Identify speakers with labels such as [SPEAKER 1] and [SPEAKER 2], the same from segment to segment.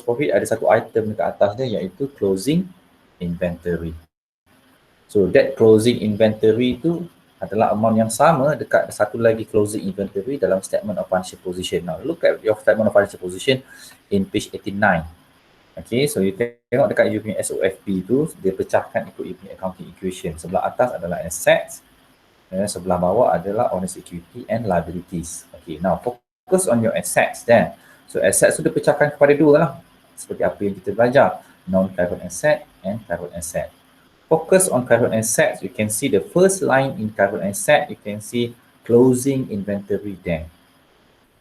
[SPEAKER 1] profit ada satu item dekat atas dia iaitu closing inventory. So that closing inventory tu adalah amount yang sama dekat satu lagi closing inventory dalam statement of financial position. Now look at your statement of financial position in page 89. Okay, so you tengok dekat you punya SOFP tu, dia pecahkan ikut you punya accounting equation. Sebelah atas adalah assets, dan sebelah bawah adalah owner's equity and liabilities. Okay, now focus on your assets then. So assets tu dipecahkan kepada dua lah, seperti apa yang kita belajar, non-current asset and current asset. Focus on current assets, you can see the first line in current asset, you can see closing inventory there.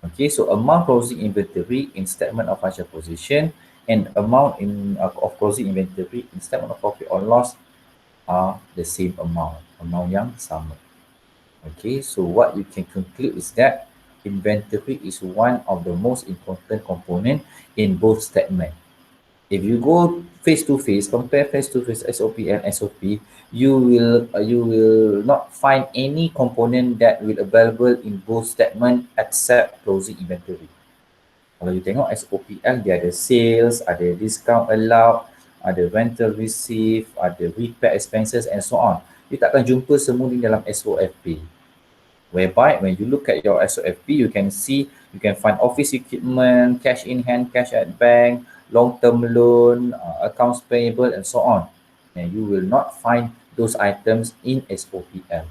[SPEAKER 1] Okay, so amount closing inventory in statement of financial position and amount of closing inventory in statement of profit or loss are the same amount yang sama. Okay, so what you can conclude is that inventory is one of the most important component in both statements. If you go face to face, compare face to face SOP and SOP, you will not find any component that will available in both statement except closing inventory. Kalau you tengok SOPL, dia ada sales, ada discount allowed, ada rental receive, ada repair expenses and so on. You takkan jumpa semua ni dalam SOFP. Whereby when you look at your SOFP, you can see, you can find office equipment, cash in hand, cash at bank, long-term loan, accounts payable and so on. And you will not find those items in SOPL.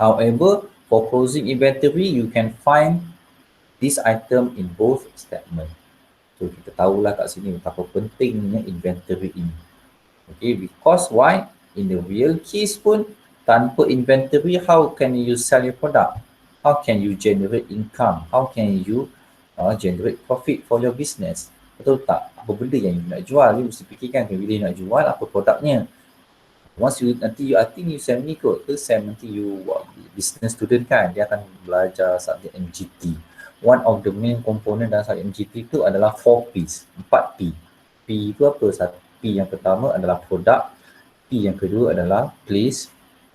[SPEAKER 1] However, for closing inventory, you can find this item in both statement. So kita tahulah kat sini betapa pentingnya inventory ini. Okay, because why? In the real case pun, tanpa inventory, how can you sell your product? How can you generate income? How can you generate profit for your business? Betul tak? Apa benda yang you nak jual, you mesti fikirkan bila you nak jual, apa produknya. Once you, nanti you, I think you SEM ni kot, ke SEM nanti you business student kan, dia akan belajar subjek MGT. One of the main component dalam subjek MGT itu adalah 4Ps, 4P. P itu apa? P yang pertama adalah product, P yang kedua adalah place,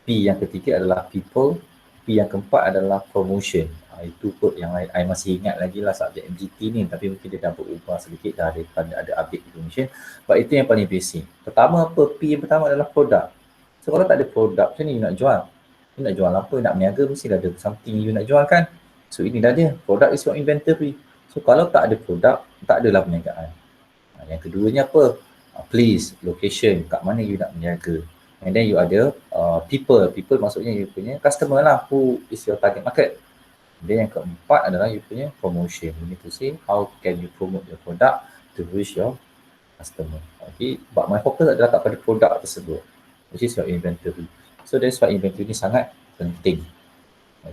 [SPEAKER 1] P yang ketiga adalah people, P yang keempat adalah promotion. Itu kot yang I masih ingat lagi lah subjek MGT ni, tapi mungkin dia dah berubah sedikit dah ada update information. But itu yang paling basic. Pertama apa? P yang pertama adalah product. So kalau tak ada product, macam ni you nak jual? You nak jual apa? Nak berniaga mesti ada something you nak jual kan? So ini dah dia, product is your inventory. So kalau tak ada produk, tak adalah perniagaan. Yang keduanya apa? Place, location, kat mana you nak berniaga. And then you ada people maksudnya you punya customer lah, who is your target market. Dan yang keempat adalah you punya promotion. You need to see how can you promote your product to reach your customer. Okay, but my focus adalah pada produk tersebut, which is your inventory. So that's why inventory ni sangat penting.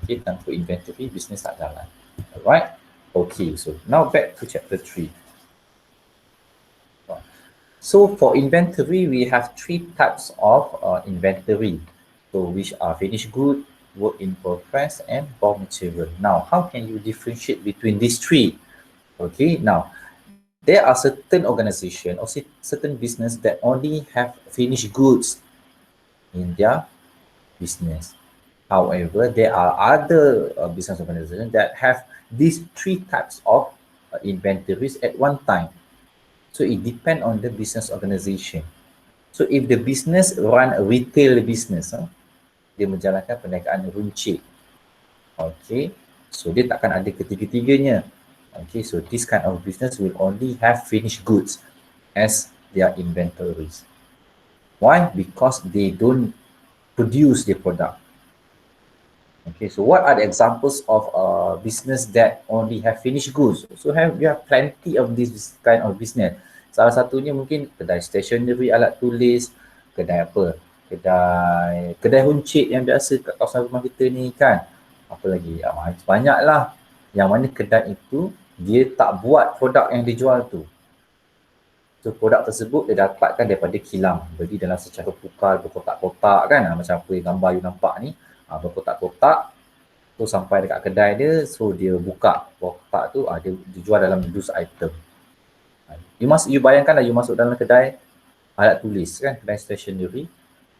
[SPEAKER 1] Okay, tanpa inventory, business tak jalan. Alright, okay, so now back to chapter 3. So for inventory, we have 3 types of inventory. So which are finished good, work in progress and raw material. Now, how can you differentiate between these 3? Okay, now, there are certain organization or certain business that only have finished goods in their business. However, there are other business organizations that have these 3 types of inventories at one time. So it depends on the business organization. So if the business run a retail business, dia menjalankan perniagaan runcit. Okay, so dia takkan ada ketiga-tiganya. Okay, so this kind of business will only have finished goods as their inventories. Why? Because they don't produce the product. Okay, so what are the examples of business that only have finished goods? So you have plenty of this kind of business. Salah satunya mungkin kedai stationery, alat tulis, kedai apa? Kedai runcit yang biasa kat kawasan rumah kita ni kan. Apa lagi? Banyaklah. Yang mana kedai itu dia tak buat produk yang dijual tu. So produk tersebut dia dapatkan daripada kilang. Beli dalam secara pukal, berkotak-kotak kan. Macam apa yang gambar you nampak ni. Berkotak-kotak. So sampai dekat kedai dia, so dia buka kotak tu, dia dijual dalam loose item. You bayangkanlah you masuk dalam kedai alat tulis kan, kedai stationery.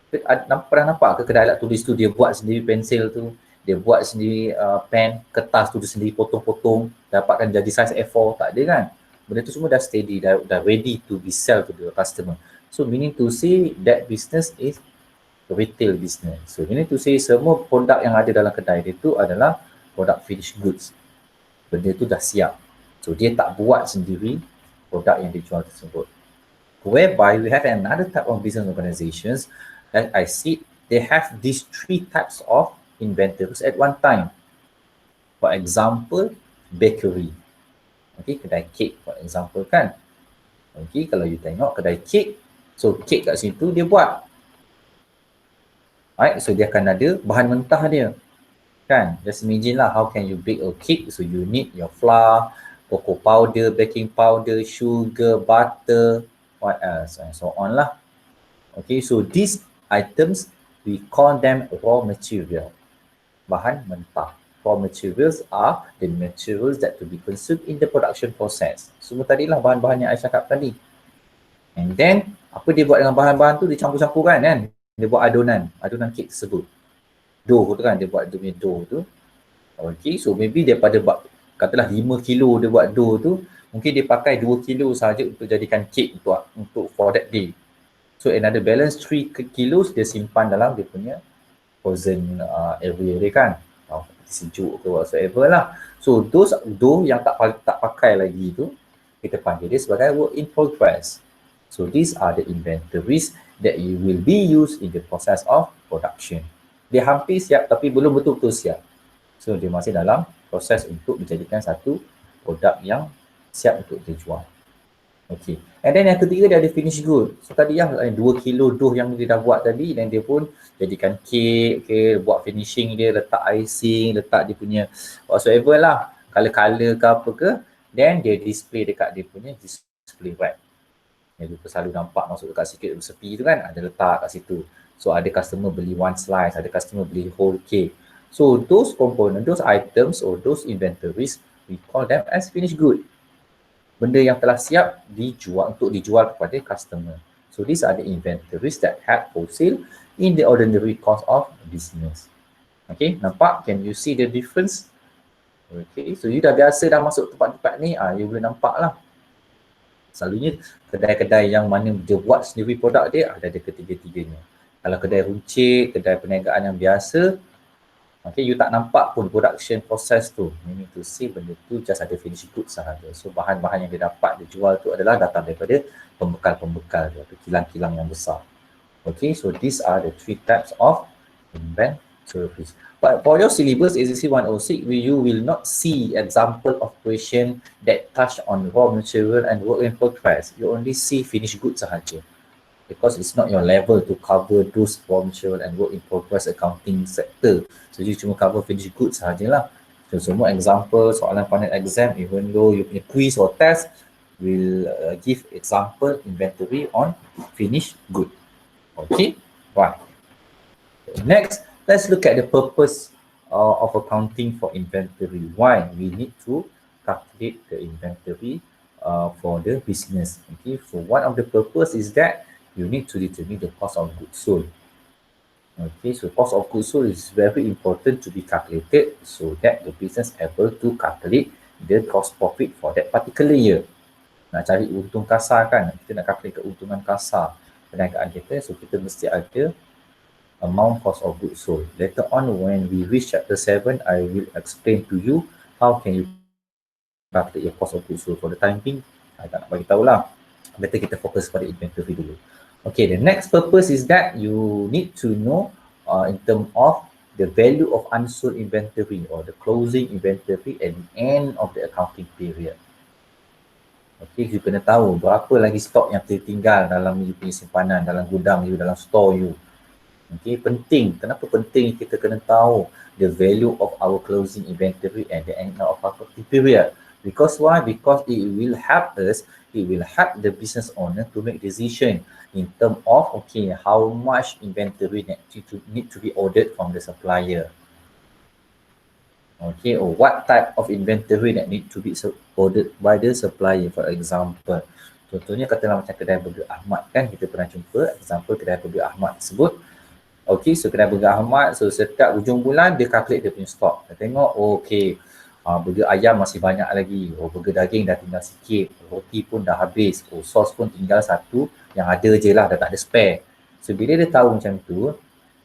[SPEAKER 1] Pernah nampak ke kedai alat tulis tu dia buat sendiri pensel tu, dia buat sendiri pen, kertas tu dia sendiri potong-potong, dapatkan jadi saiz A4, tak ada kan? benda tu semua dah steady, dah ready to be sell to the customer. So meaning to say that business is retail business. So meaning to say semua produk yang ada dalam kedai dia tu adalah produk finished goods. Benda tu dah siap. So dia tak buat sendiri produk yang dijual tersebut. Whereby we have another type of business organizations that I see they have these 3 types of inventories at one time. For example, bakery. Okay, kedai kek for example kan. Okay, kalau you tengok kedai kek, so kek kat situ dia buat. Right, so dia akan ada bahan mentah dia. Kan, just imagine lah how can you bake a cake. So you need your flour, cocoa powder, baking powder, sugar, butter, what else, and so on lah. Okay, so these items, we call them raw material. Bahan mentah. Raw materials are the materials that to be consumed in the production process. Semua tadilah bahan-bahan yang I cakap tadi. And then, apa dia buat dengan bahan-bahan tu, dia campur-campurkan kan. Dia buat adunan kek tersebut. Dough tu kan, dia buat dia punya dough tu. Okay, so maybe daripada katalah 5 kilo dia buat dough tu, mungkin dia pakai 2 kilo saja untuk jadikan kek untuk for that day. So another balance 3 kilos dia simpan dalam dia punya frozen area dia kan. Sejuk ke whatsoever lah. So those dough yang tak pakai lagi tu, kita panggil dia sebagai work in progress. So these are the inventories that you will be used in the process of production. Dia hampir siap tapi belum betul-betul siap. So dia masih dalam proses untuk dijadikan satu produk yang siap untuk dijual. Okay. And then yang ketiga dia ada finish good. So tadi yang 2 kilo dough yang dia dah buat tadi, dan dia pun jadikan kek, okay, buat finishing dia, letak icing, letak dia punya whatsoever lah, color-color ke apa ke, then dia display dekat dia punya display rack. Yang kita selalu nampak masuk dekat sikit sepi tu kan, ada letak kat situ. So ada customer beli one slice, ada customer beli whole cake. So those component, those items or those inventories, we call them as finished good. Benda yang telah siap untuk dijual kepada customer. So these are the inventories that help for sale in the ordinary course of business. Okay, nampak? Can you see the difference? Okay, so you dah biasa dah masuk tempat-tempat ni, you boleh nampak lah. Selalunya kedai-kedai yang mana dia buat sendiri produk dia, ada ketiga-tiganya. Kalau kedai runcit, kedai perniagaan yang biasa, okay, you tak nampak pun production process tu. Meaning to say benda tu just ada finished goods sahaja. So bahan-bahan yang dia dapat dia jual tu adalah datang daripada pembekal-pembekal dia, atau kilang-kilang yang besar. Okay, so these are the 3 types of inventories. But for your syllabus ACC 106, you will not see example of question that touch on raw material and work in progress. You only see finished goods sahaja. Because it's not your level to cover those raw material and work in progress accounting sector. So you cuma cover finished goods sahajalah. So semua example soalan final exam, even though you punya quiz or test will give example inventory on finished good. Okay, right. Next, let's look at the purpose of accounting for inventory. Why we need to calculate the inventory for the business. Okay, so one of the purpose is that you need to determine the cost of goods sold. Okay, so cost of goods sold is very important to be calculated so that the business able to calculate the gross profit for that particular year. Nak cari untung kasar kan, kita nak calculate keuntungan kasar perniagaan kita, so kita mesti ada amount cost of goods sold. Later on when we reach chapter 7, I will explain to you how can you calculate your cost of goods sold. For the time being, I tak nak bagi tahu lah. Better kita fokus pada inventory dulu. Okay, the next purpose is that you need to know in terms of the value of unsold inventory or the closing inventory at the end of the accounting period. Okay, you kena tahu berapa lagi stok yang tertinggal dalam you punya simpanan, dalam gudang you, dalam store you. Okay, penting. Kenapa penting kita kena tahu the value of our closing inventory at the end of our accounting period? Because why? Because it will help us, it will help the business owner to make decision in terms of, okay, how much inventory need to be ordered from the supplier. Okay, or what type of inventory that need to be ordered by the supplier, for example. Contohnya katalah macam kedai Burger Ahmad kan, kita pernah jumpa example kedai Burger Ahmad tersebut. Okay, so kedai Burger Ahmad, so setiap hujung bulan dia calculate dia punya stok. Kita tengok, okay, burger ayam masih banyak lagi. Oh, burger daging dah tinggal sikit. Roti pun dah habis. Oh, sos pun tinggal satu. Yang ada je lah, dah tak ada spare. So, bila dia tahu macam tu,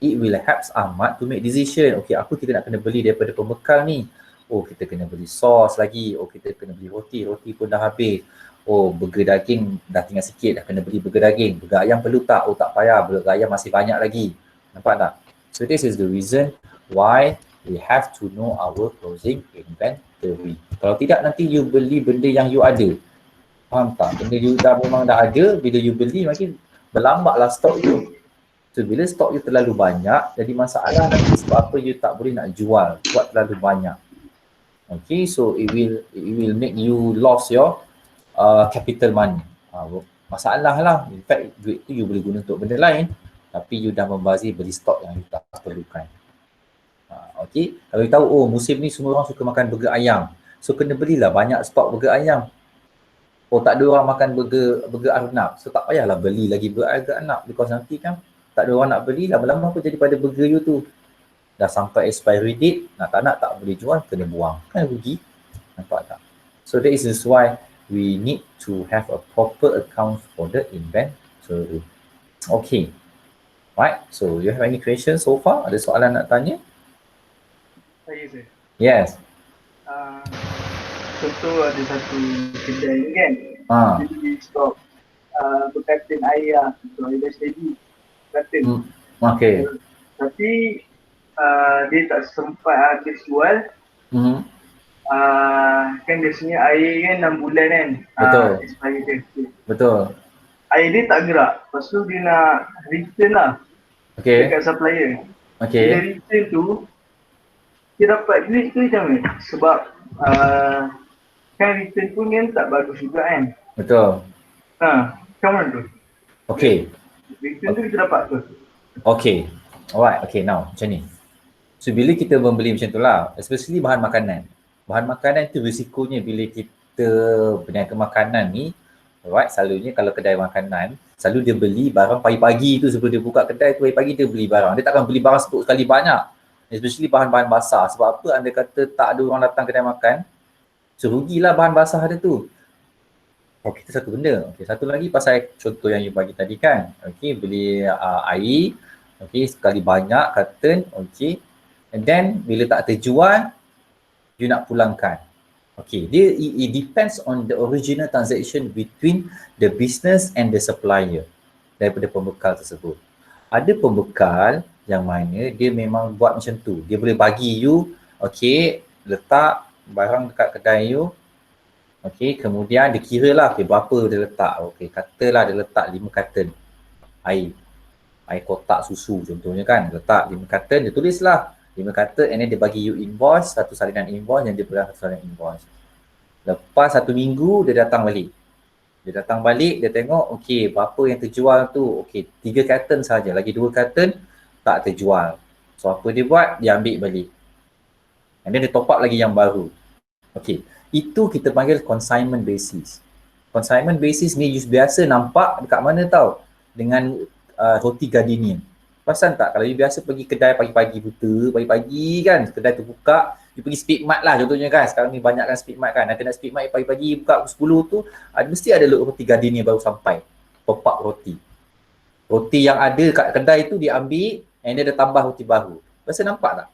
[SPEAKER 1] it will help Ahmad to make decision. Okay, aku tidak nak kena beli daripada pembekal ni. Oh, kita kena beli sos lagi. Oh, kita kena beli roti. Roti pun dah habis. Oh, burger daging dah tinggal sikit. Dah kena beli burger daging. Burger ayam perlu tak? Oh, tak payah. Burger ayam masih banyak lagi. Nampak tak? So, this is the reason why we have to know our closing inventory. Kalau tidak, nanti you beli benda yang you ada. Faham tak? Benda you memang dah ada, bila you beli makin berlambatlah stok you. So, bila stok you terlalu banyak, jadi masalah nanti sebab apa you tak boleh nak jual buat terlalu banyak. Okay, so it will make you lost your capital money. Masalah lah. In fact, duit tu you boleh guna untuk benda lain, tapi you dah membazir beli stok yang you tak perlukan. Okay, kalau you tahu, oh musim ni semua orang suka makan burger ayam, so kena belilah banyak stok burger ayam. Oh, tak ada orang makan burger arnab, so tak payahlah beli lagi burger arnab, because nanti kan tak ada orang nak beli, lama-lama apa jadi pada burger you tu? Dah sampai expiry date, nak tak boleh jual, kena buang, kan rugi. Nampak tak? So that is why we need to have a proper account for the inventory. Okay, right, so you have any questions so far? Ada soalan nak tanya?
[SPEAKER 2] Saya sir.
[SPEAKER 1] Yes.
[SPEAKER 2] Contoh ada satu kedai ni kan, jadi stok berkatin air untuk air steady katin.
[SPEAKER 1] Okay.
[SPEAKER 2] Tapi dia tak sempat habis jual. Kan biasanya air kan 6 bulan kan.
[SPEAKER 1] Betul.
[SPEAKER 2] Expiry dia.
[SPEAKER 1] Betul.
[SPEAKER 2] Air dia tak gerak. Lepas tu dia nak return lah.
[SPEAKER 1] Okay.
[SPEAKER 2] Dekat supplier.
[SPEAKER 1] Okay.
[SPEAKER 2] Bila return tu, dia dapat duit tu macam mana? Sebab kan return pun kan tak bagus juga kan.
[SPEAKER 1] Betul.
[SPEAKER 2] Macam mana tu?
[SPEAKER 1] Okay.
[SPEAKER 2] Return tu kita dapat tu.
[SPEAKER 1] Okay. Alright. Okay, now macam ni. So bila kita membeli macam tu lah, especially bahan makanan. Bahan makanan tu risikonya bila kita berniaga makanan ni, alright, selalunya kalau kedai makanan, selalu dia beli barang pagi-pagi tu sebelum dia buka kedai tu, pagi-pagi dia beli barang. Dia takkan beli barang sekali banyak. Especially bahan-bahan basah. Sebab apa? Anda kata tak ada orang datang kedai makan, so rugilah bahan basah ada tu. Okay, itu satu benda. Okay, satu lagi pasal contoh yang you bagi tadi kan. Okay, beli air. Okay, sekali banyak carton. Okay. And then, bila tak terjual, you nak pulangkan. Okay, it depends on the original transaction between the business and the supplier daripada pembekal tersebut. Ada pembekal yang mana dia memang buat macam tu. Dia boleh bagi you, okay, letak barang dekat kedai you. Okay, kemudian dia kira lah, okay, berapa dia letak. Okay, katalah dia letak 5 carton air kotak susu contohnya kan. Letak 5 carton, dia tulis lah 5 carton, and then dia bagi you invoice, satu salinan invoice, yang dia pegang satu salinan invoice. Lepas 1 minggu, dia datang balik. Dia tengok, okay, berapa yang terjual tu. Okay, 3 carton saja, lagi 2 carton tak terjual. So, apa dia buat? Dia ambil balik. And then dia top up lagi yang baru. Okay, itu kita panggil consignment basis. Consignment basis ni biasa nampak dekat mana tau? Dengan roti gardenia. Perasan tak? Kalau you biasa pergi kedai pagi-pagi buta, pagi-pagi kan, kedai tu buka, you pergi Speedmart lah contohnya kan. Sekarang ni banyak kan Speedmart kan. Nanti nak Speedmart pagi-pagi buka pukul 10 tu, mesti ada roti gardenia baru sampai. Top up roti. Roti yang ada kat kedai tu dia ambil, and dia ada tambah roti baru. Rasa nampak tak?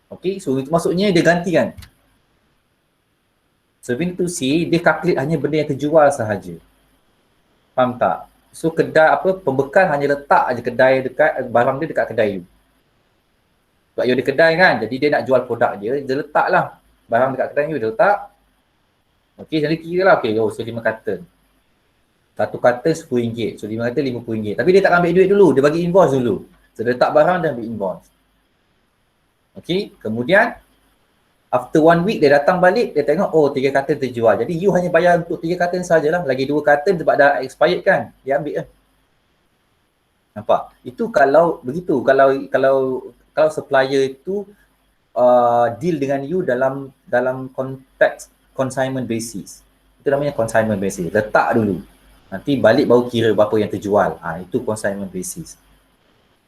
[SPEAKER 1] Okay, so itu maksudnya dia ganti kan. So mean to say, dia calculate hanya benda yang terjual sahaja. Faham tak? So kedai pembekal hanya letak aja kedai dekat barang dia dekat kedai you. Sebab you ada kedai kan, jadi dia nak jual produk dia letaklah barang dekat kedai you, dia letak. Okey, jadi kira lah, okey, so 5 carton. Satu carton RM10, so 5 carton RM50. Tapi dia tak ambil duit dulu, dia bagi invoice dulu. So dia letak barang dan ambil invoice. Okey, kemudian after 1 week dia datang balik, dia tengok, oh 3 carton terjual. Jadi you hanya bayar untuk 3 carton sajalah. Lagi 2 carton sebab dah expired kan, dia ambil kan. Nampak? Itu kalau begitu, kalau supplier itu deal dengan you dalam konteks consignment basis. Itu namanya consignment basis. Letak dulu. Nanti balik baru kira berapa yang terjual. Itu consignment basis.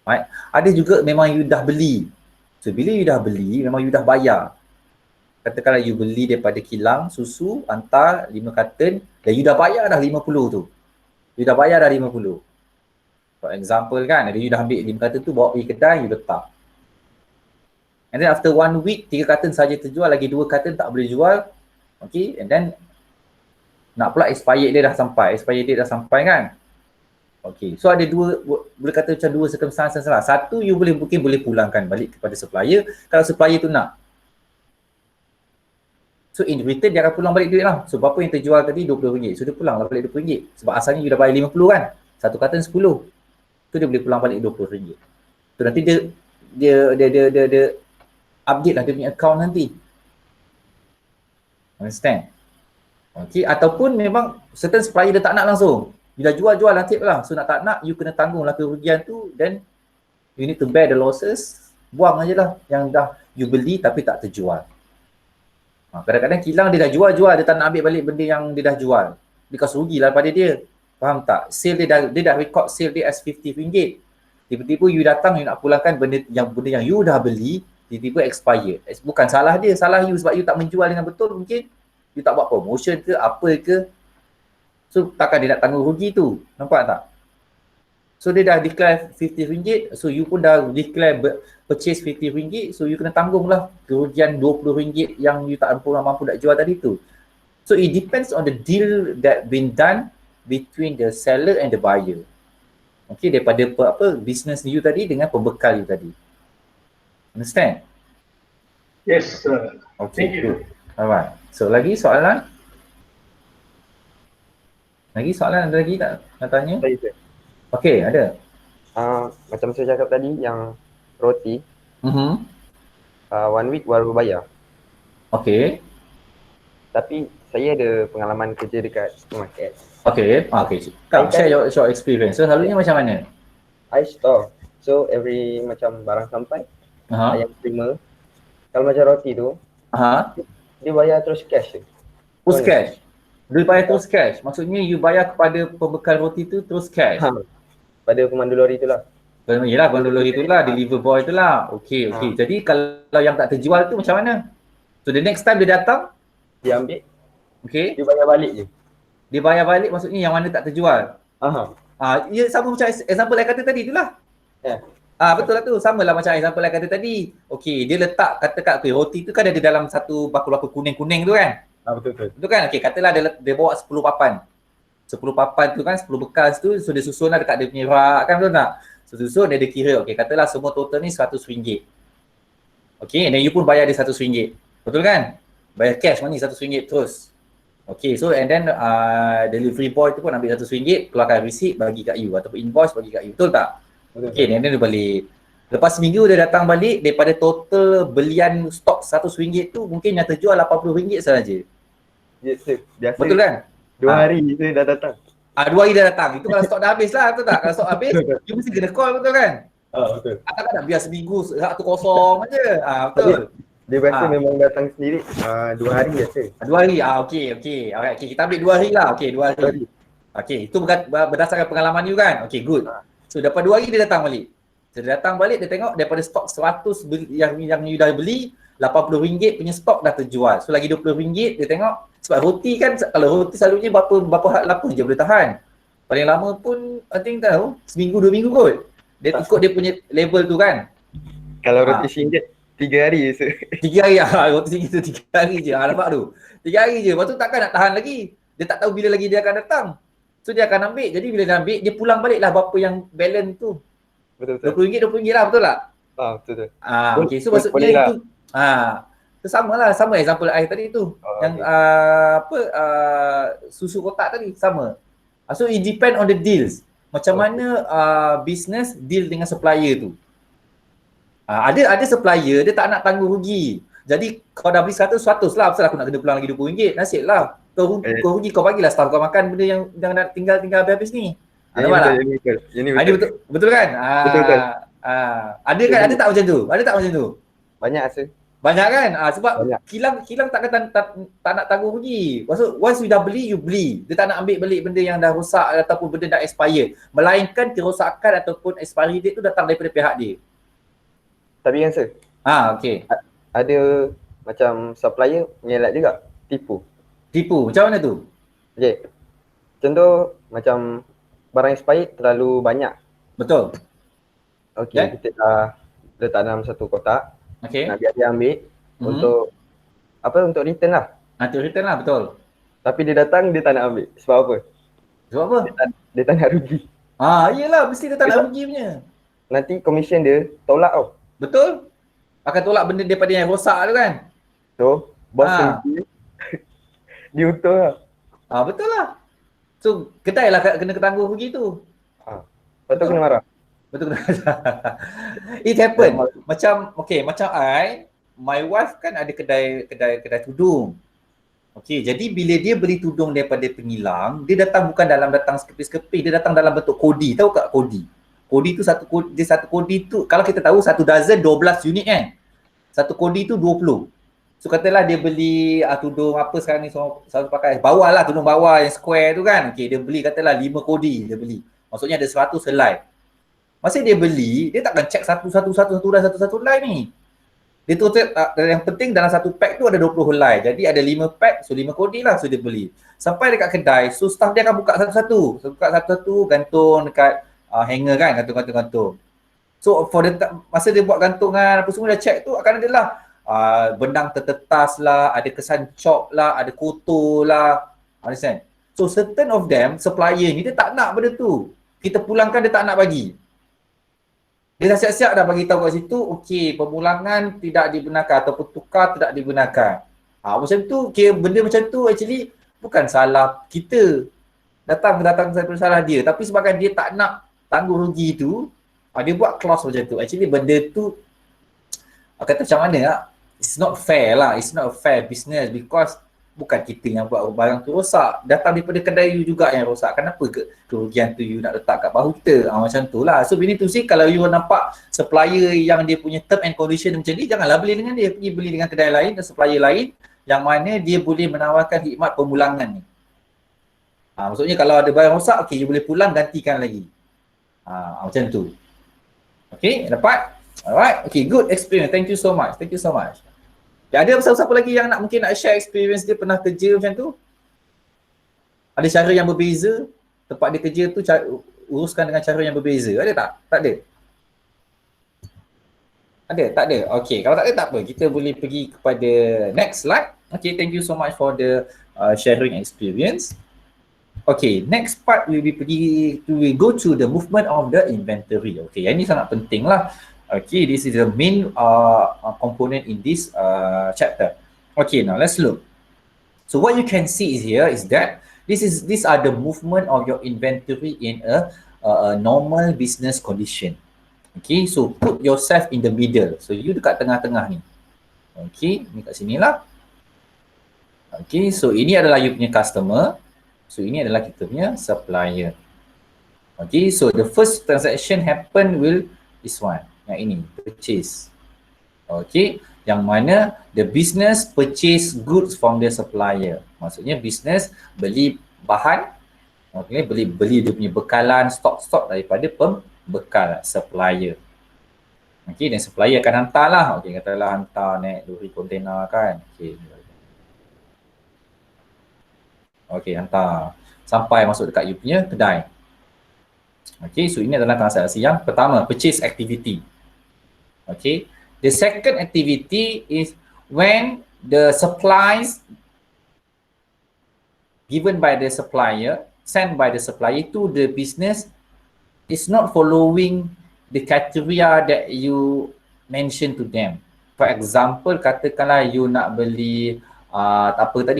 [SPEAKER 1] Right? Ada juga memang you dah beli. So bila you dah beli, memang you dah bayar. katakanlah you beli daripada kilang susu, hantar 5 carton dan you dah bayar dah 50 tu. You dah bayar dah 50. For example kan, you dah ambil 5 carton tu bawa pergi kedai, you letak. And then after 1 week, 3 carton saja terjual, lagi 2 carton tak boleh jual. Okay, and then nak pula expired dia dah sampai, kan. Okay, so ada dua, boleh kata macam dua circumstances lah. Satu, you mungkin boleh pulangkan balik kepada supplier kalau supplier tu nak. So in return dia akan pulang balik duit lah. So berapa yang terjual tadi RM20. So dia pulang lah balik RM20. Sebab asalnya you dah bayar RM50 kan. Satu carton 10. So dia boleh pulang balik RM20. So nanti dia update lah dia punya account nanti. Understand? Okay, ataupun memang certain supplier dia tak nak langsung. You dah jual nanti lah. So nak tak nak, you kena tanggung lah kerugian tu. Then you need to bear the losses. Buang aje lah yang dah you beli tapi tak terjual. Kadang-kadang kilang dia dah jual, dia tak nak ambil balik benda yang dia dah jual. Because rugi lah pada dia. Faham tak? Sale dia dah record sale dia as RM50. Tiba-tiba you datang, you nak pulangkan benda yang you dah beli, tiba-tiba expired. Bukan salah dia, salah you sebab you tak menjual dengan betul mungkin. You tak buat promotion ke, apa ke. So takkan dia nak tanggung rugi tu. Nampak tak? So dia dah declare RM50, so you pun dah declare purchase RM50, so you kena tanggung lah kerugian RM20 yang you tak mampu nak jual tadi tu. So it depends on the deal that been done between the seller and the buyer. Okay, daripada business you tadi dengan pembekal you tadi. Understand?
[SPEAKER 2] Yes, sir.
[SPEAKER 1] Okay, good. Alright. So lagi soalan? Ada lagi tak nak tanya? Okay, ada.
[SPEAKER 3] Macam saya cakap tadi yang roti, 1 week baru bayar.
[SPEAKER 1] Okay.
[SPEAKER 3] Tapi saya ada pengalaman kerja dekat supermarket.
[SPEAKER 1] Okay. Kau share your experience. So selalunya macam mana?
[SPEAKER 3] I store. So every macam barang sampai, yang terima. Kalau macam roti tu, dia bayar terus cash je.
[SPEAKER 1] Terus cash? Dia bayar terus cash? Maksudnya you bayar kepada pembekal roti tu terus cash?
[SPEAKER 3] Pada pemandu lori tu lah.
[SPEAKER 1] Yelah, pemandu lori tu lah, deliver boy tu lah. Okay. Jadi kalau yang tak terjual tu macam mana? So the next time dia datang,
[SPEAKER 3] dia ambil,
[SPEAKER 1] okay,
[SPEAKER 3] dia bayar balik je.
[SPEAKER 1] Dia bayar balik maksudnya yang mana tak terjual? Ya sama macam example yang kata tadi tu lah. Betul lah tu, sama lah macam example yang kata tadi. Okay, dia letak kata roti tu kan ada dalam satu bakul-bakul kuning-kuning tu kan?
[SPEAKER 3] Betul.
[SPEAKER 1] Betul kan? Okay, katalah dia bawa 10 papan. 10 papan tu kan, 10 bekas tu, so dia susun lah dekat dia punya rak kan, betul tak? So susun dia kira, okay, katalah semua total ni RM100. Okay, and then you pun bayar dia RM100. Betul kan? Bayar cash money RM100 terus. Okay, so and then delivery boy tu pun ambil RM100, keluarkan receipt bagi kat you ataupun invoice bagi kat you, betul tak? Betul. Okay, and then dia balik. Lepas seminggu dia datang balik, daripada total belian stok RM100 tu mungkin yang terjual RM80 sahaja.
[SPEAKER 3] Yes, sir. Biasa.
[SPEAKER 1] Betul kan?
[SPEAKER 3] 2 hari saya dah datang.
[SPEAKER 1] 2 hari dah datang. Itu kalau stok dah habis lah, betul tak? Kalau stok habis, you mesti kena call, betul kan?
[SPEAKER 3] Betul.
[SPEAKER 1] Takkan nak biar seminggu satu kosong aja. Betul.
[SPEAKER 3] Dia biasa memang datang sendiri 2 hari biasa.
[SPEAKER 1] 2 hari. Okay. Alright, kita ambil 2 hari lah. Okay, 2 hari. Okay, itu berdasarkan pengalaman you kan? Okay, good. So dapat 2 hari dia datang balik. So dia datang balik, dia tengok daripada stok 100 yang you dah beli, RM80 punya stok dah terjual. So lagi RM20 dia tengok. Sebab roti kan, kalau roti selalunya berapa lama je boleh tahan. Paling lama pun I think tahu seminggu 2 minggu kot. Dia ikut dia punya level tu kan.
[SPEAKER 3] Kalau roti RM1 3 hari je.
[SPEAKER 1] 3 hari roti RM1 tu 3 hari je. Nampak tu. 3 hari je. Lepas tu takkan nak tahan lagi. Dia tak tahu bila lagi dia akan datang. So dia akan ambil. Jadi bila dia ambil, dia pulang balik lah berapa yang balance tu.
[SPEAKER 3] Betul.
[SPEAKER 1] RM20 lah, betul tak?
[SPEAKER 3] Betul.
[SPEAKER 1] Okay, so maksudnya itu itu sama example air tadi tu. Yang susu kotak tadi sama. So it depend on the deals. Macam mana business deal dengan supplier tu. Ada supplier dia tak nak tanggung rugi. Jadi kau dah beli 100 lah, pasal aku nak kena pulang lagi RM20. Nasib lah. Kau rugi, kau bagilah staff kau makan benda yang nak tinggal habis ni. Betul kan?
[SPEAKER 3] Betul.
[SPEAKER 1] Ada kan? Ada tak macam tu?
[SPEAKER 3] Banyak rasa.
[SPEAKER 1] Banyak kan? Sebab kilang tak nak tanggung rugi. Maksud once you dah beli, you beli. Dia tak nak ambil balik benda yang dah rosak ataupun benda dah expire. Melainkan kerosakan ataupun expiry date tu datang daripada pihak dia.
[SPEAKER 3] Tapi kan sir,
[SPEAKER 1] okey.
[SPEAKER 3] ada macam supplier mengelak juga, tipu.
[SPEAKER 1] Tipu, macam mana tu?
[SPEAKER 3] Okay, contoh macam barang expired terlalu banyak.
[SPEAKER 1] Betul.
[SPEAKER 3] Okay, kita dah letak dalam satu kotak.
[SPEAKER 1] Okay.
[SPEAKER 3] Nak biar dia ambil untuk untuk return lah.
[SPEAKER 1] Untuk return lah, betul.
[SPEAKER 3] Tapi dia datang, dia tak nak ambil. Sebab apa?
[SPEAKER 1] Sebab apa?
[SPEAKER 3] Dia tak nak rugi.
[SPEAKER 1] Yelah, mesti dia tak nak rugi punya.
[SPEAKER 3] Nanti commission dia tolak tau.
[SPEAKER 1] Betul. Akan tolak benda daripada yang rosak tu kan.
[SPEAKER 3] So, bos rugi. Dia untung lah.
[SPEAKER 1] Betul lah. So, kedai lah kena ketangguh rugi tu.
[SPEAKER 3] Lepas tu kena marah.
[SPEAKER 1] Betul kena marah. It happen. Macam my wife kan ada kedai tudung. Okay, jadi bila dia beli tudung daripada pengilang, dia datang bukan datang sekepis-kepis, dia datang dalam bentuk kodi. Tahu tak kodi? Kodi tu satu kodi tu, kalau kita tahu satu dozen 12 unit kan. Satu kodi tu 20. So katalah dia beli tudung apa sekarang ni selalu pakai, bawah lah, tudung bawah yang square tu kan. Okay, dia beli katalah 5 kodi dia beli. Maksudnya ada 100 helai. Masa dia beli, dia takkan check satu helai ni. Dia tu yang penting dalam satu pack tu ada 20 helai. Jadi ada 5 pack, so 5 kodi lah, so dia beli. Sampai dekat kedai, so staff dia akan buka satu-satu. So buka satu-satu, gantung dekat hanger kan, gantung. So for masa dia buat gantungan apa semua dah check tu, akan ada lah benang tertetas lah, ada kesan chalk lah, ada kotor lah. Understand? So certain of them, supplier ni dia tak nak benda tu. Kita pulangkan dia tak nak bagi. Dia dah siap-siap dah bagi tahu kat situ, okey, pemulangan tidak dibenarkan ataupun tukar tidak dibenarkan. Macam tu, benda macam tu actually bukan salah kita. Datang salah dia. Tapi sebabkan dia tak nak tanggung rugi tu, dia buat clause macam tu. Actually benda tu, kata macam mana, it's not fair lah. It's not a fair business because bukan kita yang buat barang tu rosak. Datang daripada kedai you juga yang rosak. Kenapa kerugian tu you nak letak kat bahu kita? Macam tu lah. So we need to see, kalau you nampak supplier yang dia punya term and condition macam ni, janganlah beli dengan dia. Pergi beli dengan kedai lain dan supplier lain yang mana dia boleh menawarkan khidmat pemulangan ni. Maksudnya kalau ada barang rosak, okay, you boleh pulang, gantikan lagi. Macam tu. Okay, dapat? Alright, okay, good experience. Thank you so much. Ada siapa lagi yang mungkin nak share experience dia pernah kerja macam tu? Ada cara yang berbeza, tempat dia kerja tu uruskan dengan cara yang berbeza. Ada tak? Tak ada? Ada? Tak ada? Okay, kalau tak ada tak apa. Kita boleh pergi kepada next slide. Okay, thank you so much for the sharing experience. Okay, next part we will go to the movement of the inventory. Okay, yang ini sangat penting lah. Okay, this is the main component in this chapter. Okay, now let's look. So what you can see here is that these are the movement of your inventory in a normal business condition. Okay, so put yourself in the middle. So you dekat tengah-tengah ni. Okay, ni kat sini lah. Okay, so ini adalah you punya customer. So ini adalah kita punya supplier. Okay, so the first transaction happen will this one. Yang ini, purchase. Okay, yang mana the business purchase goods from the supplier. Maksudnya business beli bahan, okay, beli dia punya bekalan, stok daripada pembekal supplier. Okay, dan supplier akan hantar lah. Okay, katalah hantar naik lori kontainer kan. Okay, hantar. Sampai masuk dekat you punya kedai. Okay, so ini adalah transaksi yang pertama, purchase activity. Okay, the second activity is when the supplies given by the supplier, sent by the supplier to the business is not following the criteria that you mention to them. For example, katakanlah you nak beli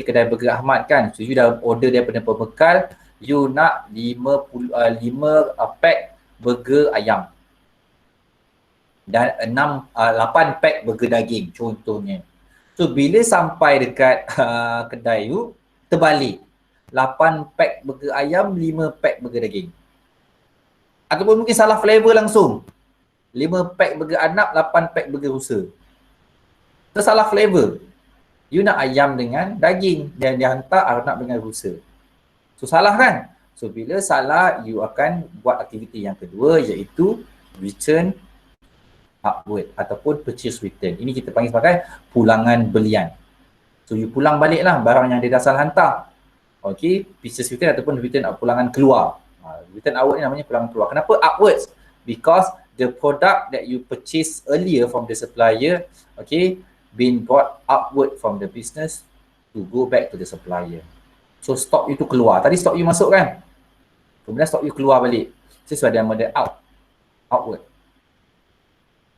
[SPEAKER 1] kedai Burger Ahmad kan, so you dah order daripada pembekal, you nak 5 pack burger ayam dan 8 pack burger daging contohnya. So bila sampai dekat kedai you, terbalik 8 pack burger ayam, 5 pack burger daging. Ataupun mungkin salah flavor langsung, 5 pack burger anak, 8 pack burger rusa. Tersalah flavor, you nak ayam dengan daging dan dia hantar anak dengan rusa. So salah kan? So bila salah, you akan buat aktiviti yang kedua iaitu return upward ataupun purchase return. Ini kita panggil sebagai pulangan belian. So you pulang baliklah barang yang dia dah salah hantar. Okay, purchase return ataupun return pulangan keluar. Return outward ni namanya pulangan keluar. Kenapa upwards? Because the product that you purchase earlier from the supplier, okay, been brought upward from the business to go back to the supplier. So stock you tu keluar. Tadi stock you masuk kan? Kemudian stock you keluar balik. Sesuai dengan model outward.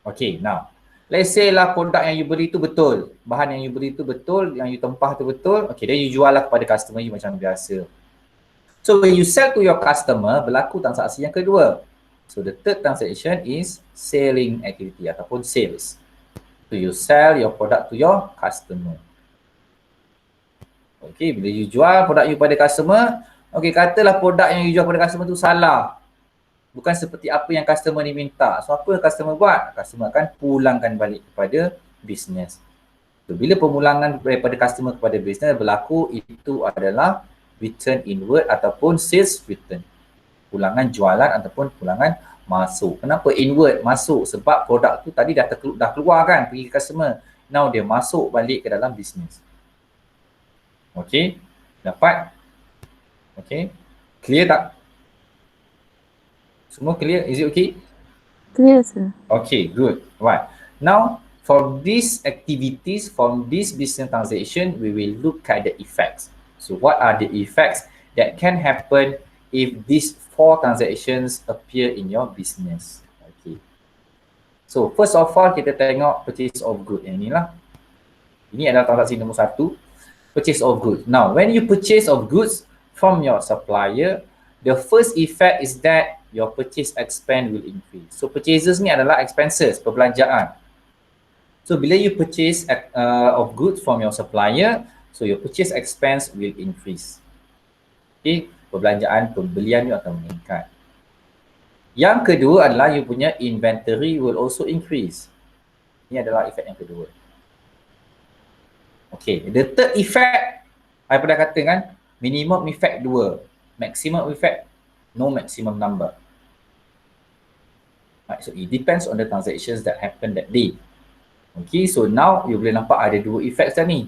[SPEAKER 1] Okay, now let's say lah produk yang you beli tu betul. Bahan yang you beli tu betul, yang you tempah tu betul. Okay, then you jual lah kepada customer you macam biasa. So when you sell to your customer, berlaku transaksi yang kedua. So the third transaction is selling activity ataupun sales. So you sell your product to your customer. Okay, bila you jual produk you pada customer, okay, katalah produk yang you jual pada customer tu salah. Bukan seperti apa yang customer ni minta. So apa customer buat? Customer akan pulangkan balik kepada business. So bila pemulangan daripada customer kepada business berlaku, itu adalah return inward ataupun sales return. Pulangan jualan ataupun pulangan masuk. Kenapa inward masuk? Sebab produk tu tadi dah keluar kan pergi ke customer. Now dia masuk balik ke dalam business. Okay, dapat? Okay, clear tak? Semua clear? Is it okay?
[SPEAKER 4] Clear, sir.
[SPEAKER 1] Okay, good. Right. Now, for these activities, from this business transaction, we will look at the effects. So, what are the effects that can happen if these 4 transactions appear in your business? Okay. So, first of all, kita tengok purchase of goods. Yang inilah. Ini adalah transaksi nombor 1. Purchase of goods. Now, when you purchase of goods from your supplier, the first effect is that your purchase expense will increase. So purchases ni adalah expenses, perbelanjaan. So bila you purchase of goods from your supplier, so your purchase expense will increase. Okay, perbelanjaan, pembelian you akan meningkat. Yang kedua adalah you punya inventory will also increase. Ini adalah efek yang kedua. Okay, the third effect, I pernah kata kan, minimum effect 2, maximum effect, no maximum number. Right, so it depends on the transactions that happen that day. Okay, so now you boleh nampak ada 2 effects dah ni.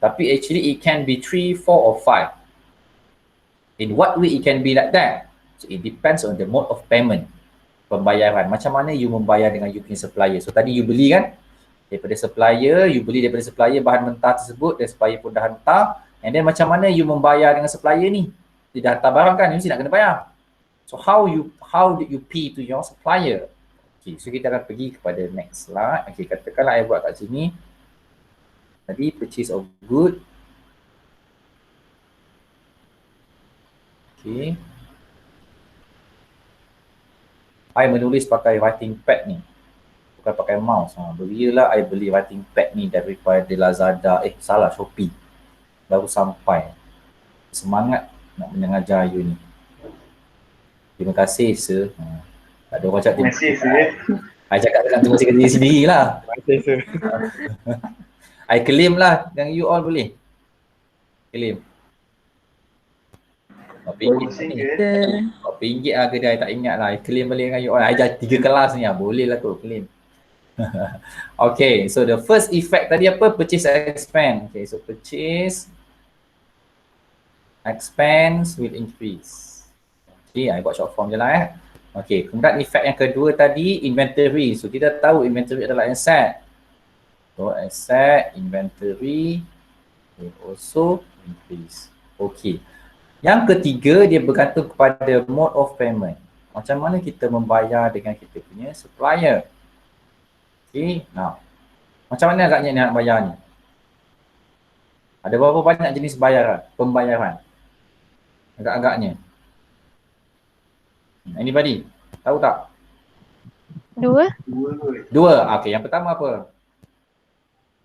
[SPEAKER 1] Tapi actually it can be 3, 4 or 5. In what way it can be like that? So it depends on the mode of payment. Pembayaran. Macam mana you membayar dengan you punya supplier. So tadi you beli kan? Daripada supplier, you beli daripada supplier bahan mentah tersebut, dan supplier pun dah hantar. And then macam mana you membayar dengan supplier ni? Dia dah hantar barang kan, you mesti nak kena bayar. So how did you pay to your supplier? Okay, so kita akan pergi kepada next slide. Okay, katakanlah I buat kat sini. Tadi purchase of good. Okay. I menulis pakai writing pad ni. Bukan pakai mouse. Belilah I beli writing pad ni daripada Lazada. Salah, Shopee. Baru sampai. Semangat nak mengajar you ni. Terima kasih, sir. Tak ada orang cakap terima kasih, sir. I cakap dengan terima kasih ke diri sendiri lah. Terima kasih, sir. I claim lah dengan you all boleh. Claim. Berapa ringgit lah kedai, tak ingat lah. I claim balik dengan you all. I dah 3 kelas ni lah. Boleh lah kot claim. Okay, so the first effect tadi apa? Purchase expense. Okay, so purchase expense will increase. Okay, I buat short form je lah Okay, kemudian effect yang kedua tadi, inventory. So kita tahu inventory adalah asset. So asset, inventory will also increase. Okay. Yang ketiga, dia bergantung kepada mode of payment. Macam mana kita membayar dengan kita punya supplier. Okay, now. Macam mana agaknya nak bayar ni? Ada berapa banyak jenis pembayaran? Agak-agaknya. Anybody? Tahu tak?
[SPEAKER 4] 2.
[SPEAKER 1] Okay, yang pertama apa?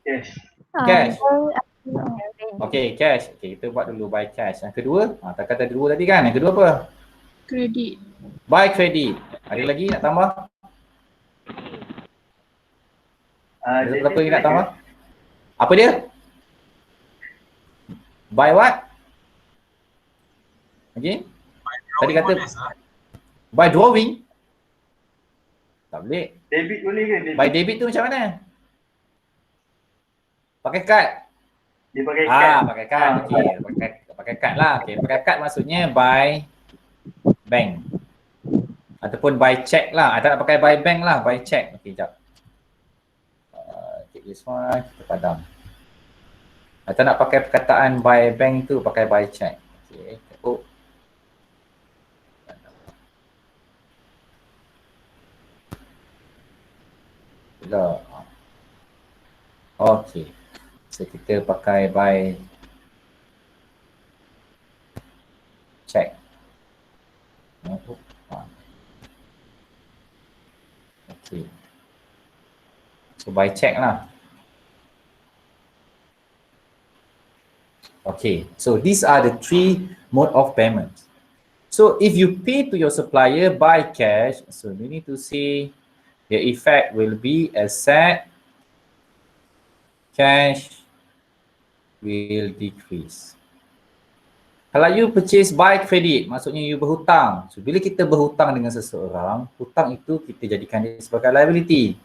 [SPEAKER 2] Cash.
[SPEAKER 1] Cash. Okay, cash. Okay, kita buat dulu buy cash. Yang kedua, tak kata 2 tadi kan? Yang kedua apa?
[SPEAKER 4] Kredit.
[SPEAKER 1] Buy credit. Ada lagi nak tambah? Ada berapa lagi nak tambah? Apa dia? Buy what? Okay. Tadi kata buy drawing. Tak boleh.
[SPEAKER 2] Debit boleh ke? Debit.
[SPEAKER 1] By debit tu macam mana? Pakai kad.
[SPEAKER 2] Dia pakai kad.
[SPEAKER 1] Pakai kad. Okey, pakai kad lah. Okey, pakai kad maksudnya by bank. Ataupun by check lah. Tak nak pakai by bank lah, by check. Okey, jap. Take this one, kita padam. Atau nak pakai perkataan by bank tu, pakai by check. Okey, oh. Okey. So kita pakai by check. Okey. So by check lah. Okay, so these are the three mode of payments. So if you pay to your supplier by cash, so we need to see the effect will be asset, cash will decrease. Kalau you purchase by credit, maksudnya you berhutang. So bila kita berhutang dengan seseorang, hutang itu kita jadikan dia sebagai liability.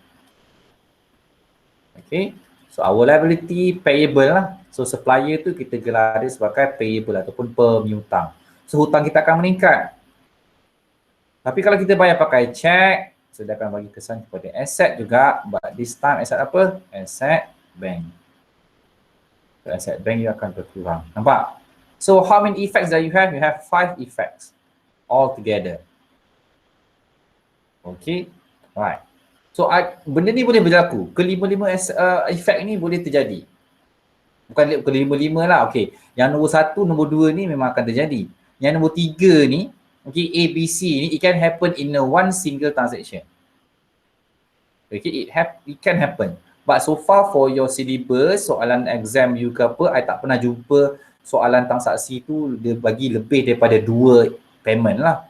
[SPEAKER 1] Okay, so our liability payable lah. So supplier tu kita gelar dia sebagai payable ataupun pemiutang. So hutang kita akan meningkat. Tapi kalau kita bayar pakai cek, so dia akan bagi kesan kepada asset juga. But this time asset apa? Asset bank. So asset bank you akan berkurang. Nampak? So how many effects that you have? You have 5 effects all together. Okay, right. So benda ni boleh berlaku. Kelima-lima efek ni boleh terjadi. Bukan kelima-lima lah. Okay. Yang nombor 1, nombor 2 ni memang akan terjadi. Yang nombor 3 ni, okay, A, B, C ni, it can happen in one single transaction. Okay, it can happen. But so far for your syllabus, soalan exam you ke apa, I tak pernah jumpa soalan transaksi tu dia bagi lebih daripada 2 payment lah.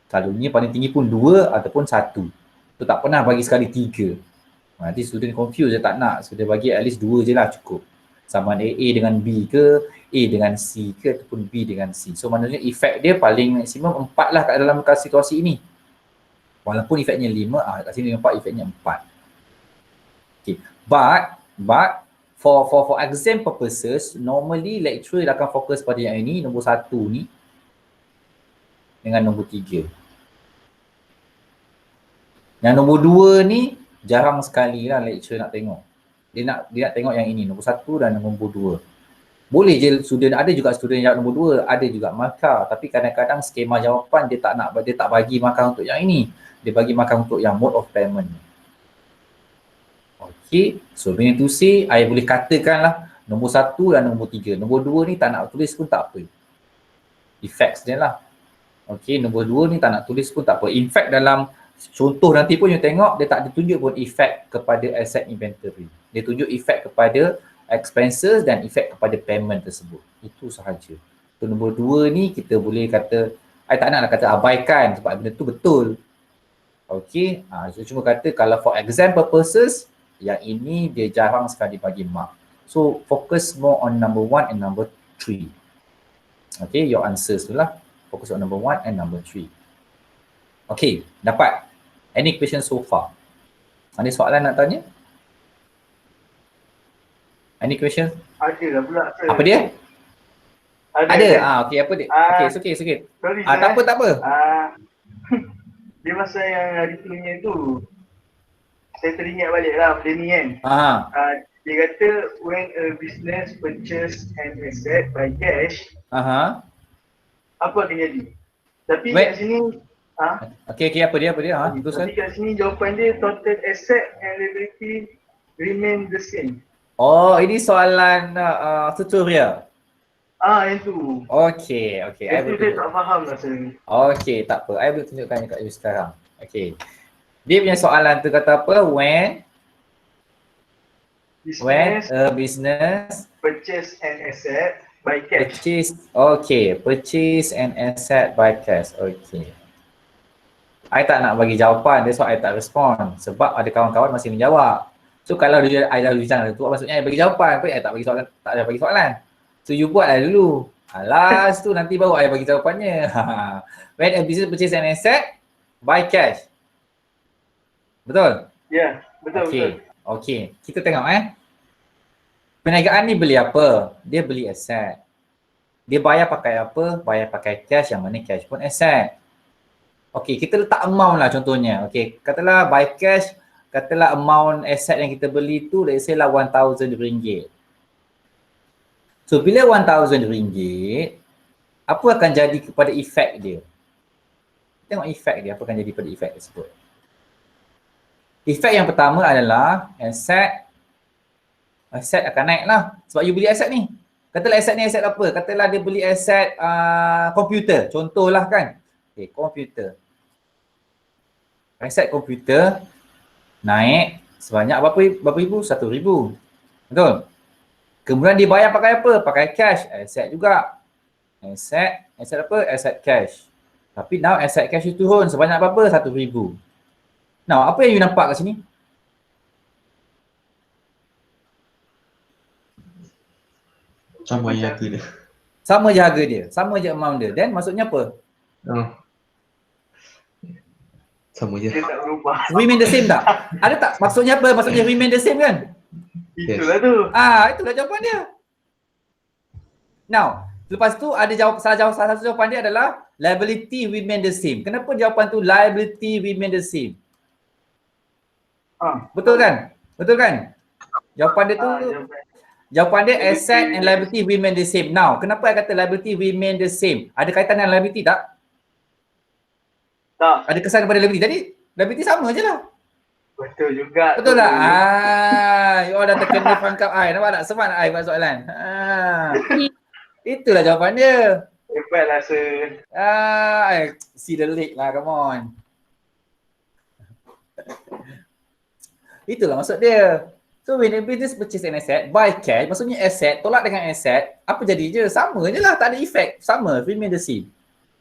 [SPEAKER 1] Selalunya paling tinggi pun 2 ataupun 1. Tu tak pernah bagi sekali 3. Nanti student confuse dia tak nak. So dia bagi at least 2 je lah cukup. Sama ada A dengan B ke, A dengan C ke ataupun B dengan C. So maknanya efek dia paling maksimum 4 lah kat dalam situasi ini. Walaupun efeknya 5, kat sini nampak efeknya 4. Okay. But for exam purposes, normally lecturer akan fokus pada yang ini, nombor 1 ni dengan nombor 3. Yang nombor 2 ni jarang sekali lah lecturer nak tengok. Dia nak tengok yang ini, nombor 1 dan nombor 2. Boleh je student, ada juga student yang nombor 2, ada juga markah. Tapi kadang-kadang skema jawapan dia tak bagi markah untuk yang ini. Dia bagi markah untuk yang mode of payment. Okay, so meaning to say, I boleh katakan lah nombor 1 dan nombor 3. Nombor 2 ni tak nak tulis pun tak apa. Effects dia lah. Okay, nombor 2 ni tak nak tulis pun tak apa. In fact dalam contoh nanti pun you tengok, dia tak ditunjuk pun effect kepada asset inventory. Dia tunjuk effect kepada expenses dan effect kepada payment tersebut. Itu sahaja. So nombor 2 ni kita boleh kata, I tak naklah kata abaikan sebab benda tu betul. Okay, so cuma kata kalau for exam purposes, yang ini dia jarang sekali bagi mark. So focus more on number 1 and number 3. Okay, your answers tu lah. Focus on number 1 and number 3. Okay, dapat? Any question so far? Ada soalan nak tanya? Any question?
[SPEAKER 2] Ada lah pula.
[SPEAKER 1] Apa dia? Ada? Okay, apa dia? Okay, it's okay.
[SPEAKER 2] Sorry,
[SPEAKER 1] tak apa.
[SPEAKER 2] Dia masa yang hari punya tu, saya teringat balik lah benda ni kan. Dia kata when a business purchase an asset by cash, apa akan jadi? Tapi kat sini,
[SPEAKER 1] Okay, apa dia?
[SPEAKER 2] Tapi kat sini jawapan dia total asset and liability remain the same.
[SPEAKER 1] Oh, ini soalan tutorial.
[SPEAKER 2] Yang tu.
[SPEAKER 1] Okay.
[SPEAKER 2] Itu saya tak faham lah saya.
[SPEAKER 1] Okay, tak apa. I boleh tunjukkan dekat you sekarang. Okay. Dia punya soalan tu kata apa? When a business
[SPEAKER 2] purchase an asset by cash.
[SPEAKER 1] Purchase an asset by cash. Okay. I tak nak bagi jawapan, that's why I tak respon. Sebab ada kawan-kawan masih menjawab. So kalau dia I dah bincang tu, maksudnya I bagi jawapan, apa I tak ada bagi soalan. So you buatlah dulu. Last tu nanti baru I bagi jawapannya. When a business purchase an asset by cash. Betul?
[SPEAKER 2] Ya, betul.
[SPEAKER 1] Okey. Kita tengok perniagaan ni beli apa? Dia beli aset. Dia bayar pakai apa? Bayar pakai cash, yang mana cash pun aset. Okey, kita letak amount lah contohnya. Okey, katalah by cash, katalah amount aset yang kita beli tu let's say lah RM1,000. So bila RM1,000, apa akan jadi kepada efek dia? Tengok efek dia, apa akan jadi pada efek tersebut. Efek yang pertama adalah aset akan naik lah sebab you beli aset ni. Katalah aset ni aset apa? Katalah dia beli aset komputer, contohlah kan. Okay, komputer. Aset komputer naik sebanyak berapa ribu? RM1,000. Betul? Kemudian dia bayar pakai apa? Pakai cash, aset juga. Aset apa? Aset cash. Tapi now aset cash itu turun sebanyak berapa? RM1,000. Now, apa yang you nampak kat sini?
[SPEAKER 5] Sama je harga dia.
[SPEAKER 1] Sama je harga dia. Sama je amount dia. Then maksudnya apa?
[SPEAKER 5] Sama je.
[SPEAKER 2] Dia tak berubah.
[SPEAKER 1] Remain the same tak? Ada tak? Maksudnya apa? Maksudnya remain the same kan?
[SPEAKER 2] Itulah tu.
[SPEAKER 1] Itulah jawapan dia. Now, lepas tu ada salah satu jawapan dia adalah liability remain the same. Kenapa jawapan tu liability remain the same? Betul kan? Betul kan? Jawapan dia tu jawapan dia asset and liability remain the same. Now, kenapa saya kata liability remain the same? Ada kaitan dengan liability tak?
[SPEAKER 2] Tak.
[SPEAKER 1] Ada kesan kepada liability. Jadi, liability sama je lah.
[SPEAKER 2] Betul juga.
[SPEAKER 1] Betul tak? You all dah terkena pangkap I. Nampak tak? Sebab nak I buat soalan. Itulah jawapan dia.
[SPEAKER 2] Hebat lah sir.
[SPEAKER 1] See the leak lah, come on. Itulah maksud dia. So when a business purchase an asset, buy cash, maksudnya asset, tolak dengan asset, apa jadi je? Sama je lah, tak ada efek. Sama, remain the same.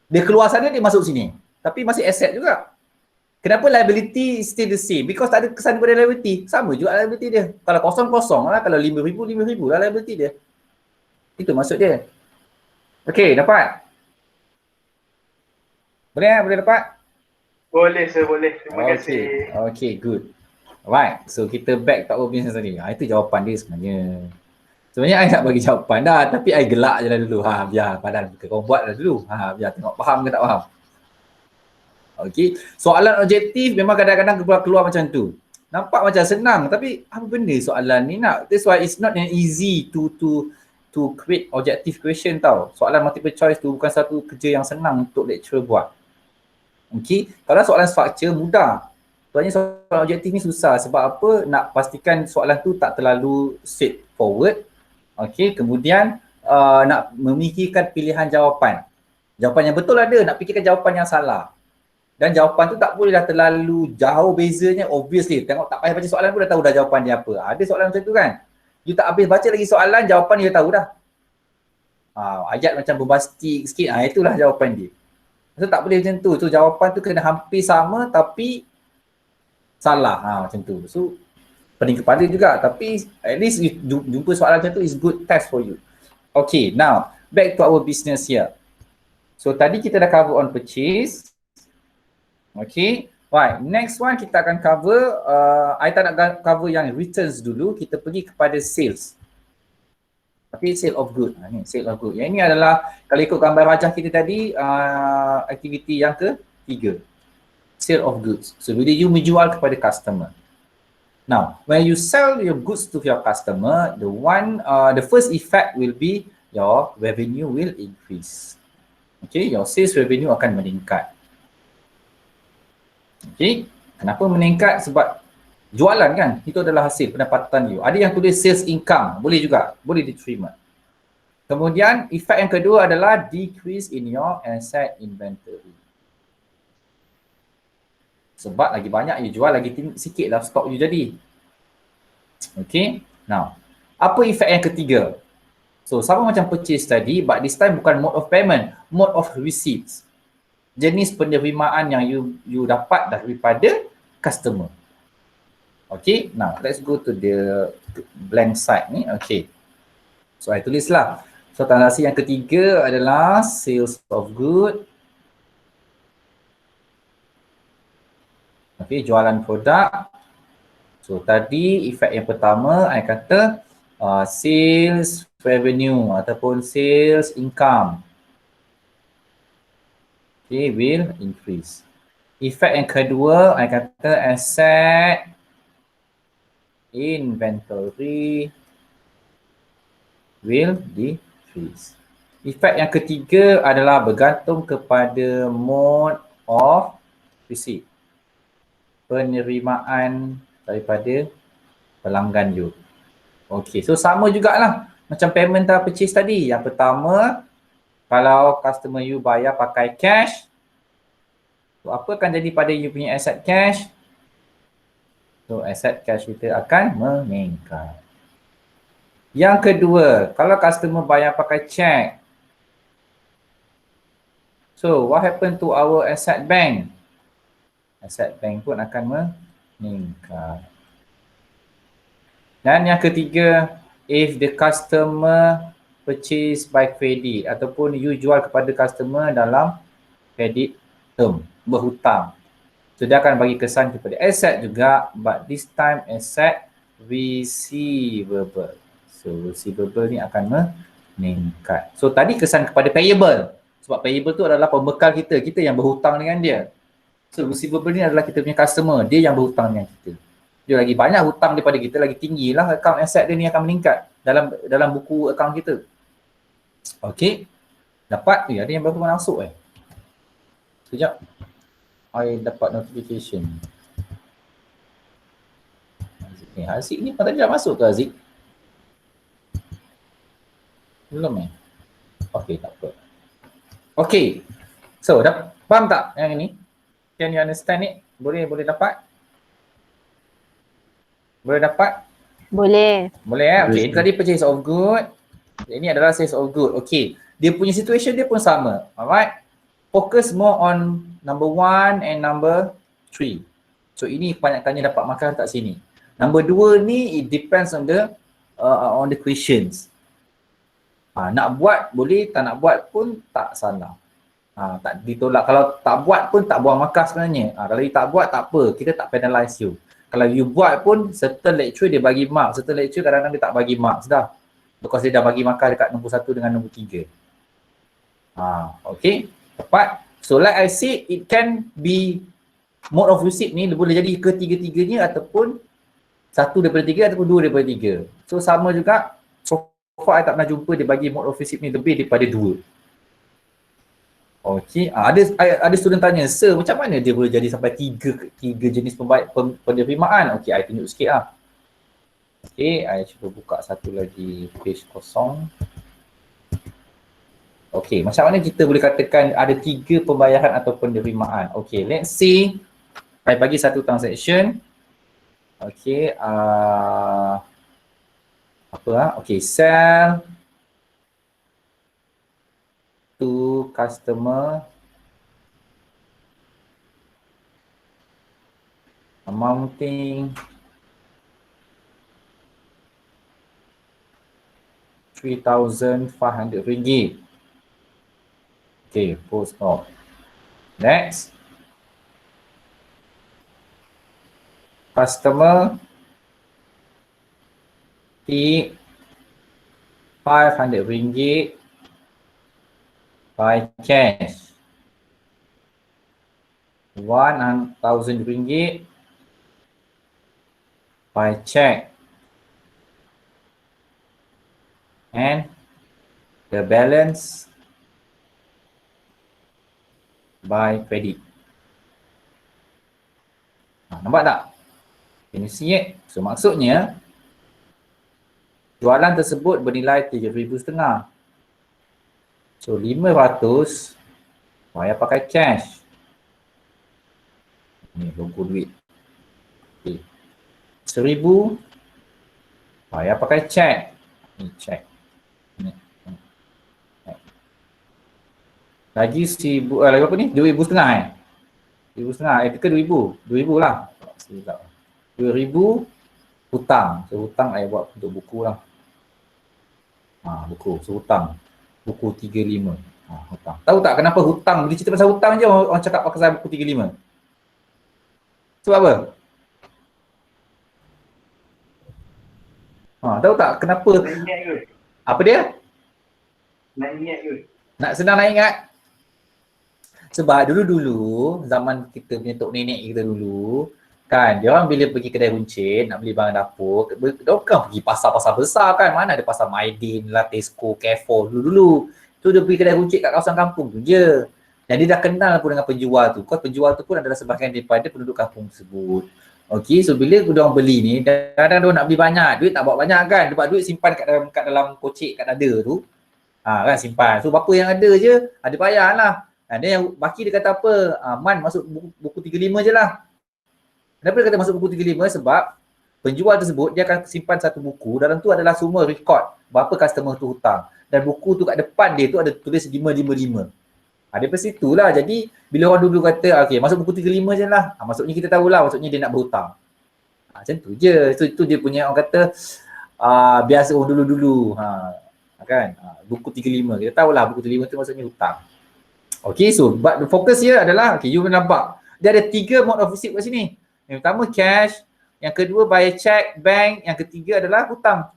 [SPEAKER 1] Dia keluar sana, dia masuk sini. Tapi masih asset juga. Kenapa liability still the same? Because tak ada kesan pada liability. Sama juga liability dia. Kalau kosong-kosong lah, kalau RM5,000 lah liability dia. Itu maksud dia. Okay, dapat? Boleh dapat?
[SPEAKER 2] Boleh sir, boleh. Terima kasih.
[SPEAKER 1] Okay, good. Alright, so kita back to our business tadi. Itu jawapan dia sebenarnya. Sebenarnya I nak bagi jawapan dah, tapi I gelak je lah dulu. Biar padahal kau buat lah dulu. Biar tengok faham ke tak faham. Okay, soalan objektif memang kadang-kadang keluar macam tu. Nampak macam senang, tapi apa benda soalan ni nak? That's why it's not an easy to create objective question tau. Soalan multiple choice tu bukan satu kerja yang senang untuk lecturer buat. Okay, kalau soalan structure mudah. Soalnya soalan objektif ni susah sebab apa? Nak pastikan soalan tu tak terlalu straightforward. Okay, kemudian nak memikirkan pilihan jawapan. Jawapan yang betul ada, nak fikirkan jawapan yang salah. Dan jawapan tu tak boleh dah terlalu jauh bezanya, obviously. Tengok tak payah baca soalan pun dah tahu dah jawapan dia apa. Ada soalan macam tu kan? You tak habis baca lagi soalan, jawapan dia tahu dah. Ayat macam bombastik sikit, itulah jawapan dia. So tak boleh macam tu. So jawapan tu kena hampir sama tapi salah. Macam tu. So pening kepala juga, tapi at least you jumpa soalan macam tu is good test for you. Okay, now back to our business here. So tadi kita dah cover on purchase. Okay, right. Next one kita akan cover, I tak nak cover yang returns dulu, kita pergi kepada sales. Okay, sale of good. Ni sale of good. Yang ini adalah, kalau ikut gambar wajah kita tadi, aktiviti yang ketiga. Sale of goods. So bila you menjual kepada customer. Now, when you sell your goods to your customer, the first effect will be your revenue will increase. Okay, your sales revenue akan meningkat. Okay, kenapa meningkat? Sebab jualan kan, itu adalah hasil pendapatan you. Ada yang tulis sales income, boleh juga, boleh diterima. Kemudian, efek yang kedua adalah decrease in your asset inventory. Sebab lagi banyak you jual, lagi sikit lah stok you jadi. Okay, now, apa efek yang ketiga? So, sama macam purchase tadi, but this time bukan mode of payment, mode of receipts. Jenis penerimaan yang you dapat daripada customer. Okay, now let's go to the blank side ni. Okay, so I tulislah. So transaksi yang ketiga adalah sales of good. Okay, jualan produk. So tadi efek yang pertama, I kata sales revenue ataupun sales income. Okay, will increase. Efek yang kedua, I kata asset inventory will decrease. Efek yang ketiga adalah bergantung kepada mode of receipt. Penerimaan daripada pelanggan you. Okey, so sama jugalah macam payment purchase tadi. Yang pertama, kalau customer you bayar pakai cash, so apa akan jadi pada you punya asset cash? So asset cash kita akan meningkat. Yang kedua, kalau customer bayar pakai check, so what happen to our asset bank? Asset bank pun akan meningkat. Dan yang ketiga, if the customer purchase by credit ataupun you jual kepada customer dalam credit term, berhutang. So dia akan bagi kesan kepada asset juga, but this time asset receivable. So receivable ni akan meningkat. So tadi kesan kepada payable. Sebab payable tu adalah pembekal kita, kita yang berhutang dengan dia. So receivable ni adalah kita punya customer, dia yang berhutang dengan kita. Dia lagi banyak hutang daripada kita, lagi tinggilah account asset dia ni akan meningkat dalam buku account kita. Okey. Dapat? Ada yang baru masuk Sekejap. I dapat notification. Haziq ni tadi dah masuk ke Haziq? Belum Okey, tak apa. Okey. So, dah faham tak yang ini? Can you understand it? Boleh dapat? Boleh dapat?
[SPEAKER 4] Boleh.
[SPEAKER 1] Boleh Okey, ini tadi purchase of good. Ini adalah sales of good. Okey. Dia punya situation dia pun sama. Alright. Focus more on number 1 and number 3. So ini kebanyakannya dapat markah kat sini. Number 2 ni it depends on the questions. Nak buat boleh, tak nak buat pun tak salah. Tak ditolak. Kalau tak buat pun tak buang markah sebenarnya. Kalau you tak buat tak apa, kita tak penalize you. Kalau you buat pun certain lecture dia bagi mark, certain lecture kadang-kadang dia tak bagi mark dah. Because dia dah bagi markah dekat nombor 1 dengan nombor 3. Okay, tepat. So like I said, it can be mode of receipt ni boleh jadi ketiga-tiganya ataupun 1 daripada 3 ataupun 2 daripada 3. So sama juga, so far I tak pernah jumpa dia bagi mode of receipt ni lebih daripada 2. Okay, ada student tanya, sir macam mana dia boleh jadi sampai 3 jenis penerimaan? Okay, I tunjuk sikit lah. Okay, I cuba buka satu lagi page kosong. Okay, macam mana kita boleh katakan ada 3 pembayaran atau penerimaan? Okay, let's see. I bagi satu transaction. Okay, okay, sell to customer amounting RM3,500. Okay, post off. Next. Customer take RM500 by cash. RM1,000 by check. And the balance by credit. Nampak tak? Can you see it? So maksudnya jualan tersebut bernilai RM3,500. So RM500 bayar pakai cash. Ni logo duit. Okay. RM1,000 bayar pakai cek. Ni cek. Lagi lagi apa ni? RM2,500 RM2,500 ke RM2,000? RM2,000 lah. RM2,000 hutang. So hutang saya buat untuk buku lah. Buku. So hutang. Buku 35. Hutang. Tahu tak kenapa hutang? Bila cerita pasal hutang je orang cakap pasal buku 35. Sebab apa? Tahu tak kenapa?
[SPEAKER 2] Nak ingat ke?
[SPEAKER 1] Apa dia?
[SPEAKER 2] Nak ingat ke?
[SPEAKER 1] Nak senang nak ingat. Sebab dulu-dulu, zaman kita punya tok nenek kita dulu, kan, dia orang bila pergi kedai runcit, nak beli barang dapur, dia kan pergi pasar-pasar besar kan, mana ada pasar Maidin lah, Tesco, Carrefour dulu-dulu. Tu dia pergi kedai runcit kat kawasan kampung tu je. Dan dia dah kenal pun dengan penjual tu. Kau penjual tu pun adalah sebahagian daripada penduduk kampung tersebut. Okey, so bila dia orang beli ni, kadang-kadang dia nak beli banyak, duit tak bawa banyak kan, dia bawa duit simpan kat dalam kocik kat dada tu. Kan simpan. So berapa yang ada je, ada bayar lah. Dia yang baki dia kata apa, Man masuk buku 35 je lah. Kenapa dia kata masuk buku 35? Sebab penjual tersebut dia akan simpan satu buku, dalam tu adalah semua record berapa customer tu hutang. Dan buku tu kat depan dia tu ada tulis 555. Daripada situ lah, jadi bila orang dulu kata okay, masuk buku 35 je lah, maksudnya kita tahulah, maksudnya dia nak berhutang. Macam tu je, so, itu dia punya orang kata biasa orang dulu-dulu kan, buku 35, kita tahulah buku 35 tu maksudnya hutang. Okay, so but the focus here adalah, okay, you nampak dia ada 3 mode of receipt kat sini. Yang pertama cash, yang kedua by check, bank, yang ketiga adalah hutang.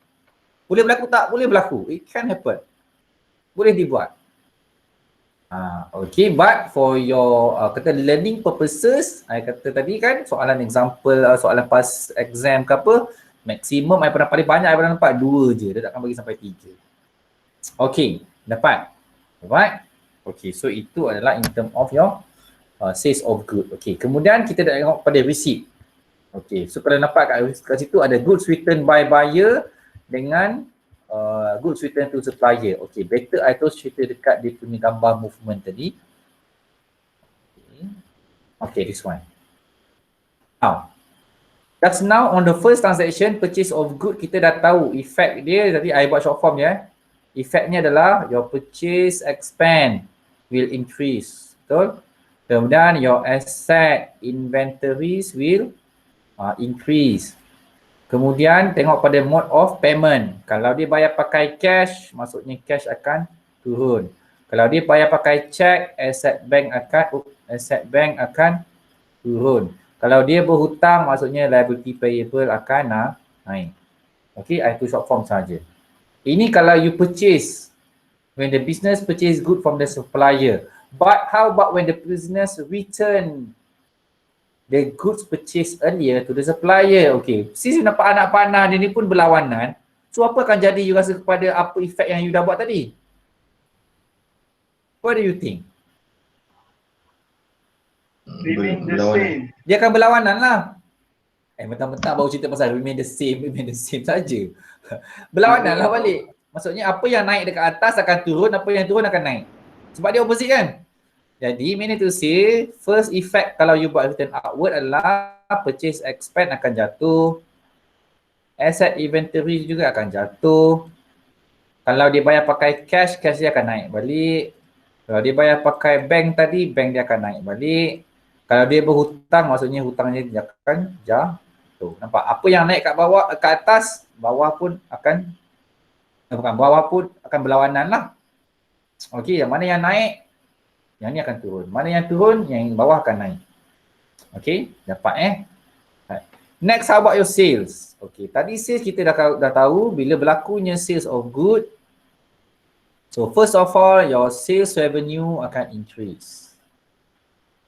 [SPEAKER 1] Boleh berlaku tak? Boleh berlaku. It can happen. Boleh dibuat. Okay, but for your kata learning purposes, I kata tadi kan soalan example, soalan pas exam ke apa, maksimum I pernah paling banyak I pernah nampak 2 je, dia takkan bagi sampai 3. Okay, dapat? Alright? Okay, so itu adalah in term of your sales of good. Okay, kemudian kita dah tengok pada receipt. Okay, so kalau nampak kat situ ada goods written by buyer dengan goods written to supplier. Okay, better I terus cerita dekat dia punya gambar movement tadi. Okay, this one. Now, just now on the first transaction, purchase of good, kita dah tahu effect dia. Tadi I buat short form ya. Effectnya adalah your purchase expand will increase. Betul? Kemudian your asset inventories will increase. Kemudian tengok pada mode of payment. Kalau dia bayar pakai cash, maksudnya cash akan turun. Kalau dia bayar pakai check, asset bank akan turun. Kalau dia berhutang, maksudnya liability payable akan naik. Okay, I tu short form saja. Ini kalau you purchase, when the business purchase good from the supplier. But how about when the business return the goods purchased earlier to the supplier? Okay, since you nampak anak panah dia ni pun berlawanan, so apa akan jadi you rasa kepada apa efek yang you dah buat tadi? What do you think?
[SPEAKER 2] Remain the same.
[SPEAKER 1] Dia akan berlawanan lah. Mentang-mentang baru cerita pasal remain the same saja. Berlawanan lah balik. Maksudnya apa yang naik dekat atas akan turun, apa yang turun akan naik. Sebab dia opposite kan? Jadi meaning to say, first effect kalau you buat return outward adalah purchase expand akan jatuh, asset inventory juga akan jatuh. Kalau dia bayar pakai cash, cash dia akan naik balik. Kalau dia bayar pakai bank tadi, bank dia akan naik balik. Kalau dia berhutang, maksudnya hutangnya dia akan jatuh. Nampak? Apa yang naik kat bawah, kat atas, bawah pun akan berlawanan lah. Okey, yang mana yang naik, yang ni akan turun. Mana yang turun, yang bawah akan naik. Okey, dapat Next, how about your sales? Okey, tadi sales kita dah tahu bila berlakunya sales of good. So first of all, your sales revenue akan increase.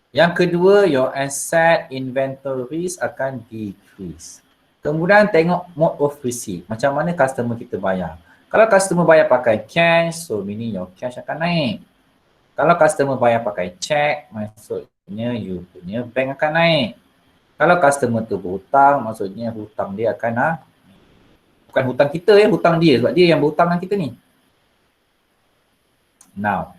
[SPEAKER 1] Yang kedua, your asset inventories akan decrease. Kemudian tengok mode of receipt. Macam mana customer kita bayar. Kalau customer bayar pakai cash, so meaning your cash akan naik. Kalau customer bayar pakai check, maksudnya you punya bank akan naik. Kalau customer tu berhutang, maksudnya hutang dia akan bukan hutang kita hutang dia, sebab dia yang berhutang dengan kita ni. Now,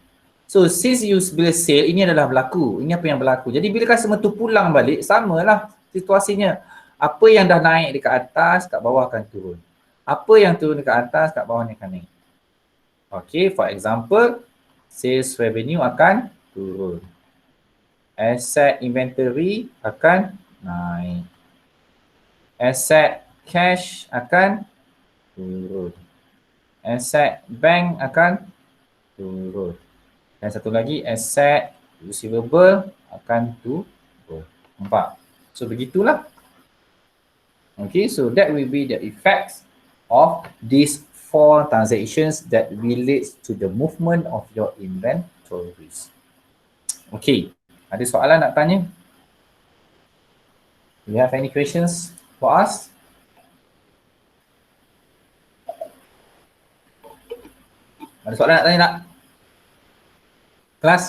[SPEAKER 1] so since you bila sale, ini adalah berlaku. Ini apa yang berlaku. Jadi bila customer tu pulang balik, samalah situasinya. Apa yang dah naik dekat atas, kat bawah akan turun. Apa yang turun dekat atas, kat bawah ni akan naik. Okay, for example, sales revenue akan turun. Asset inventory akan naik. Asset cash akan turun. Asset bank akan turun. Dan satu lagi, asset receivable akan turun. Nampak? So begitulah. Okay, so that will be the effects of these 4 transactions that relates to the movement of your inventories. Okay, ada soalan nak tanya? Do you have any questions for us? Ada soalan nak tanya tak? Kelas?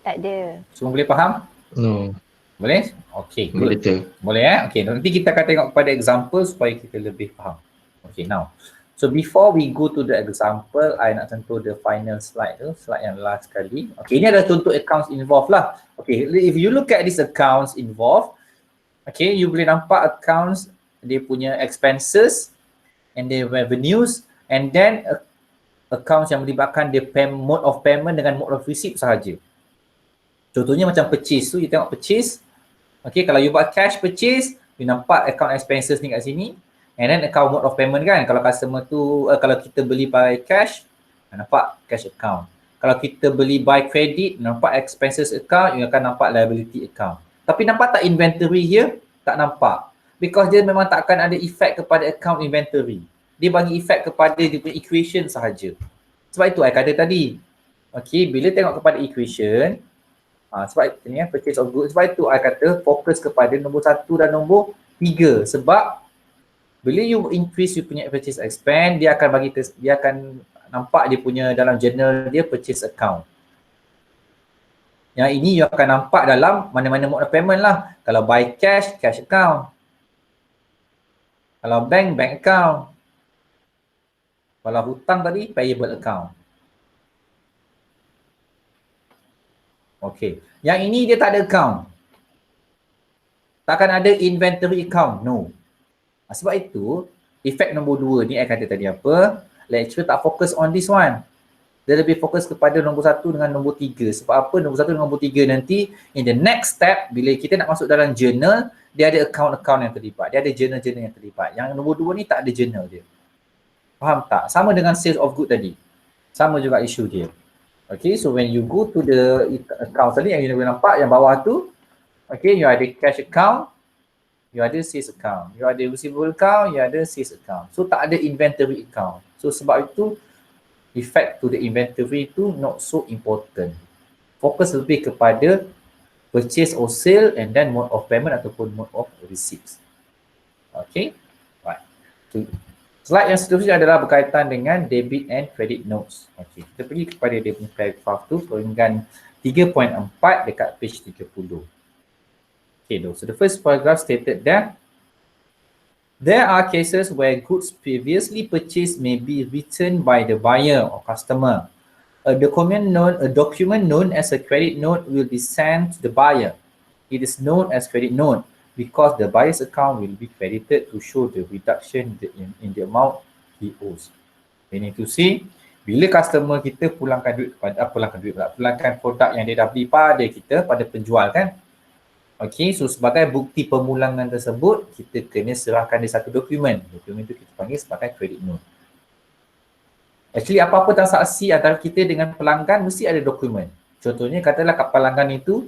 [SPEAKER 6] Tak ada.
[SPEAKER 1] Semua boleh faham?
[SPEAKER 5] No.
[SPEAKER 1] Boleh? Okay, good.
[SPEAKER 5] Later.
[SPEAKER 1] Boleh Okay, nanti kita akan tengok kepada example supaya kita lebih faham. Okay, now. So before we go to the example, I nak sentuh the final slide tu, slide yang last sekali. Okay, ini adalah contoh accounts involved lah. Okay, if you look at these accounts involved, okay, you boleh nampak accounts, dia punya expenses and their revenues, and then accounts yang melibatkan dia mode of payment dengan mode of receipt sahaja. Contohnya macam purchase tu, you tengok purchase. Okay, kalau you buat cash purchase, you nampak account expenses ni kat sini. And then account mode of payment kan, kalau customer tu, kalau kita beli by cash, nampak cash account. Kalau kita beli by credit, nampak expenses account, you akan nampak liability account. Tapi nampak tak inventory here? Tak nampak. Because dia memang tak akan ada effect kepada account inventory. Dia bagi effect kepada dia punya equation sahaja. Sebab itu I kata tadi. Okay, bila tengok kepada equation, sebab ini purchase of goods, sebab itu I kata fokus kepada nombor 1 dan nombor 3. Sebab bila you increase you punya purchase expense, dia akan nampak dia punya dalam journal dia purchase account. Yang ini you akan nampak dalam mana-mana mode of payment lah. Kalau by cash, cash account. Kalau bank, bank account. Kalau hutang tadi, payable account. Okay. Yang ini dia tak ada account. Takkan ada inventory account. No. Sebab itu, efek nombor 2 ni I kata tadi apa? Lecturer tak fokus on this one. Dia lebih fokus kepada nombor 1 dengan nombor 3. Sebab apa? Nombor 1 dan nombor 3 nanti, in the next step, bila kita nak masuk dalam journal, dia ada account-account yang terlibat. Dia ada journal-journal yang terlibat. Yang nombor 2 ni tak ada journal dia. Faham tak? Sama dengan sales of good tadi. Sama juga isu dia. Okay, so when you go to the account tadi yang you boleh nampak yang bawah tu, okay, you ada cash account, you ada sales account, you ada receivable account, you ada sales account. So tak ada inventory account. So sebab itu, effect to the inventory tu not so important. Fokus lebih kepada purchase or sale and then mode of payment ataupun mode of receipts. Okay, right. So, slide yang seterusnya adalah berkaitan dengan debit and credit notes. Okay, kita pergi kepada dia punya paragraph tu, perenggan 3.4 dekat page 30. Okay, so the first paragraph stated that there are cases where goods previously purchased may be returned by the buyer or customer. A document known as a credit note will be sent to the buyer. It is known as credit note because the buyer's account will be credited to show the reduction in the amount he owes. Meaning to say, bila customer kita pulangkan produk yang dia dah beli pada kita, pada penjual kan. Okay, so sebagai bukti pemulangan tersebut, kita kena serahkan dia satu dokumen. Dokumen itu kita panggil sebagai credit note. Actually, apa-apa transaksi antara kita dengan pelanggan mesti ada dokumen. Contohnya, katalah pelanggan itu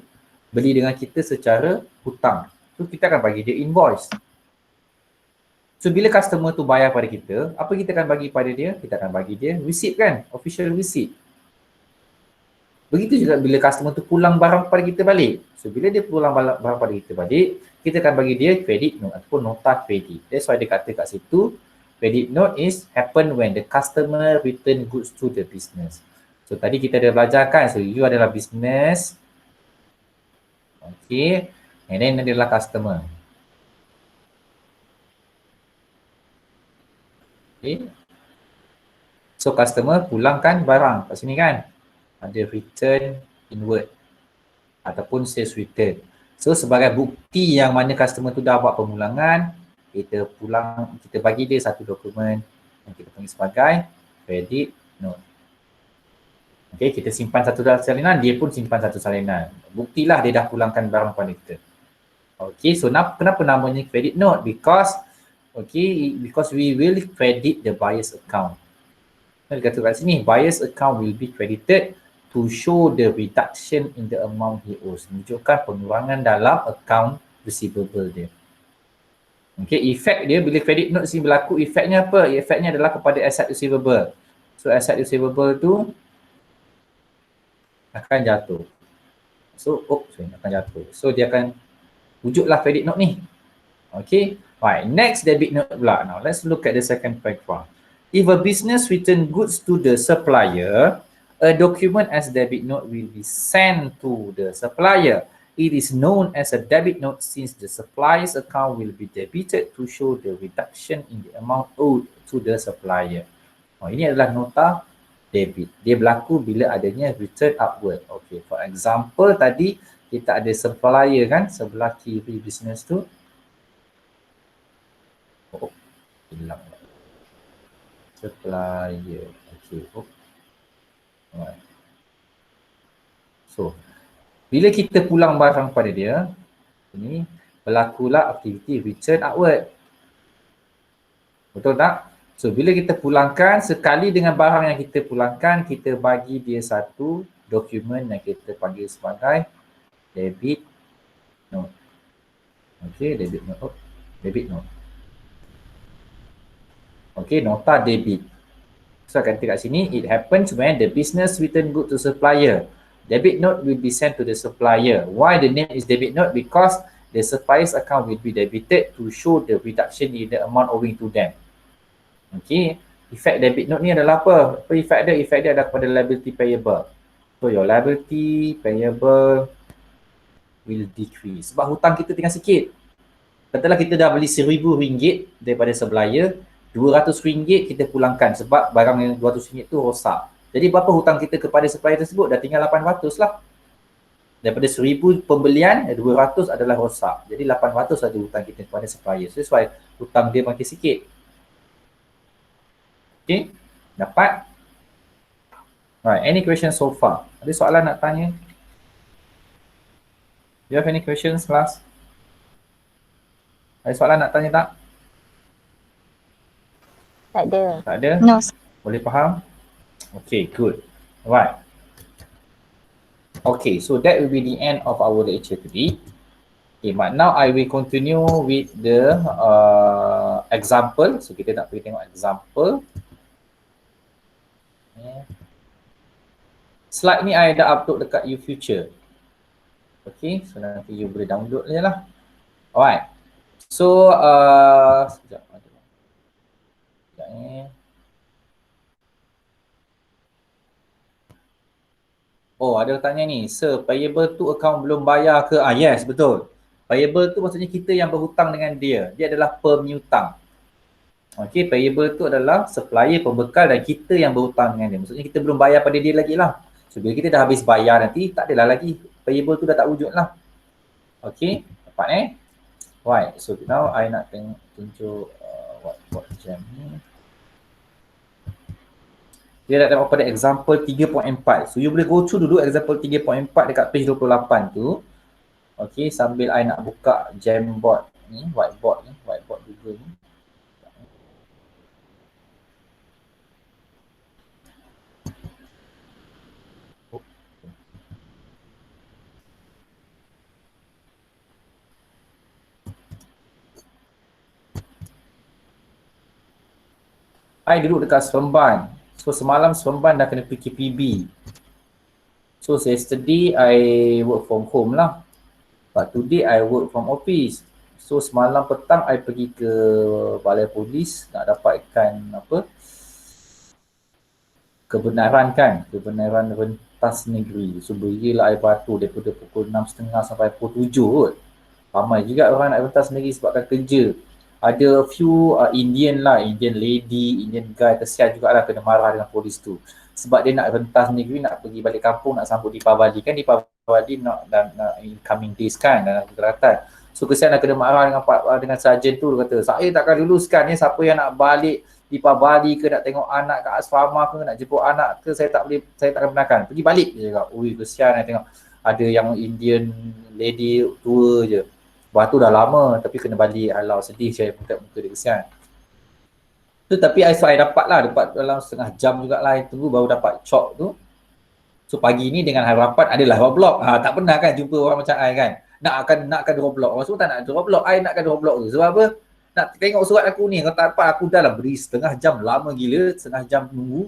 [SPEAKER 1] beli dengan kita secara hutang. So, kita akan bagi dia invoice. So, bila customer tu bayar pada kita, apa kita akan bagi pada dia? Kita akan bagi dia receipt kan? Official receipt. Begitu juga bila customer tu pulang barang pada kita balik. So, bila dia pulang barang pada kita balik, kita akan bagi dia credit note ataupun nota kredit. That's why dia kata kat situ, credit note is happen when the customer return goods to the business. So, tadi kita dah belajar kan? So, you adalah business. Okay. And then adalah customer. Okay. So, customer pulangkan barang kat sini kan? Ada return inward ataupun sales return. So, sebagai bukti yang mana customer tu dah buat pemulangan, kita bagi dia satu dokumen yang kita panggil sebagai credit note. Okay, kita simpan satu salinan, dia pun simpan satu salinan. Buktilah dia dah pulangkan barang pada kita. Okay, so kenapa namanya credit note? Because we will credit the buyer's account. Dia kata kat sini, buyer's account will be credited to show the reduction in the amount he owes. Menunjukkan pengurangan dalam account receivable dia. Okay, efek dia bila credit note ni berlaku, efeknya apa? Efeknya adalah kepada asset receivable. So asset receivable tu akan jatuh. So, akan jatuh. So dia akan wujudlah credit note ni. Okay, right. Next debit note pula. Now let's look at the second paragraph. If a business return goods to the supplier, a document as debit note will be sent to the supplier. It is known as a debit note since the supplier's account will be debited to show the reduction in the amount owed to the supplier. Ini adalah nota debit. Dia berlaku bila adanya return upward. Okay, for example tadi kita ada supplier kan, sebelah kiri business tu. Oh, hilang. Supplier. Okay. Alright. So, bila kita pulang barang pada dia, ini berlakulah aktiviti return upward. Betul tak? So, bila kita pulangkan, sekali dengan barang yang kita pulangkan, kita bagi dia satu dokumen yang kita panggil sebagai debit note. Okay, debit note. Debit note. Okay, nota debit. So, akan kat sini, it happens when the business return good to supplier. Debit note will be sent to the supplier. Why the name is debit note? Because the supplier's account will be debited to show the reduction in the amount owing to them. Okay, efek debit note ni adalah apa? Apa efek dia? Efek dia adalah kepada liability payable. So, your liability payable will decrease. Sebab hutang kita tinggal sikit. Katalah kita dah beli RM1,000 daripada supplier, RM200 kita pulangkan sebab barang yang RM200 tu rosak. Jadi berapa hutang kita kepada supplier tersebut? Dah tinggal 800 lah. Daripada 1000 pembelian, 200 adalah rosak. Jadi 800 saja hutang kita kepada supplier. So, that's why hutang dia makin sikit. Okay, dapat? Right, any questions so far? Ada soalan nak tanya? Do you have any questions, class? Ada soalan nak tanya tak?
[SPEAKER 6] Tak ada.
[SPEAKER 1] Tak ada?
[SPEAKER 4] No.
[SPEAKER 1] Boleh faham? Okay, good. Alright. Okay, so that will be the end of our lecture today. Okay, but now I will continue with the example. So, kita nak pergi tengok example. Slide ni I dah upload dekat YouFuture. Okay, so nanti you boleh download je lah. Alright. So, sekejap ni. Oh, ada tanya ni, sir, payable tu account belum bayar ke? Yes, betul. Payable tu maksudnya kita yang berhutang dengan dia. Dia adalah pemiutang. Okay, payable tu adalah supplier, pembekal dan kita yang berhutang dengan dia. Maksudnya kita belum bayar pada dia lagi lah. So, bila kita dah habis bayar nanti, tak adalah lagi. Payable tu dah tak wujud lah. Okay, dapat Right, so now I nak tunjuk what jam ni. Dia nak tengok pada example 3.4. So, you boleh go through dulu example 3.4 dekat page 28 tu. Okay, sambil I nak buka Jamboard ni, whiteboard Google ni. I duduk dekat Seremban. So, semalam Seremban dah kena PKPB. So, yesterday I work from home lah. But today I work from office. So, semalam petang I pergi ke balai polis nak dapatkan kebenaran kan. Kebenaran rentas negeri. So, berilah air batu daripada pukul 6.30 sampai pukul 7 kot. Ramai juga orang nak rentas negeri sebabkan kerja. Ada few Indian lady, Indian guy, kesian jugalah kena marah dengan polis tu. Sebab dia nak rentas negeri, nak pergi balik kampung, nak sambut Deepavali. Kan Deepavali nak incoming days kan, dalam kegeratan. So kesian dah kena marah dengan sarjan tu. Dia kata, saya takkan luluskan ni, siapa yang nak balik Deepavali ke, nak tengok anak kat asrama ke, nak jemput anak ke, saya takkan benarkan. Pergi balik. Dia cakap, ui kesian nak tengok. Ada yang Indian lady tua je. Lepas tu dah lama tapi kena balik, alau sedih saya muka dia kesian. Tu tapi I dapat dalam setengah jam jugalah I tunggu baru dapat chalk tu. So pagi ni dengan harapan adalah dua blok. Tak pernah kan jumpa orang macam I kan. Nakkan dua blok. Orang semua tak nak dua blok. I nakkan dua blok tu. Sebab apa? Nak tengok surat aku ni. Kalau tak dapat aku dah lah beri setengah jam lama gila. Setengah jam tunggu.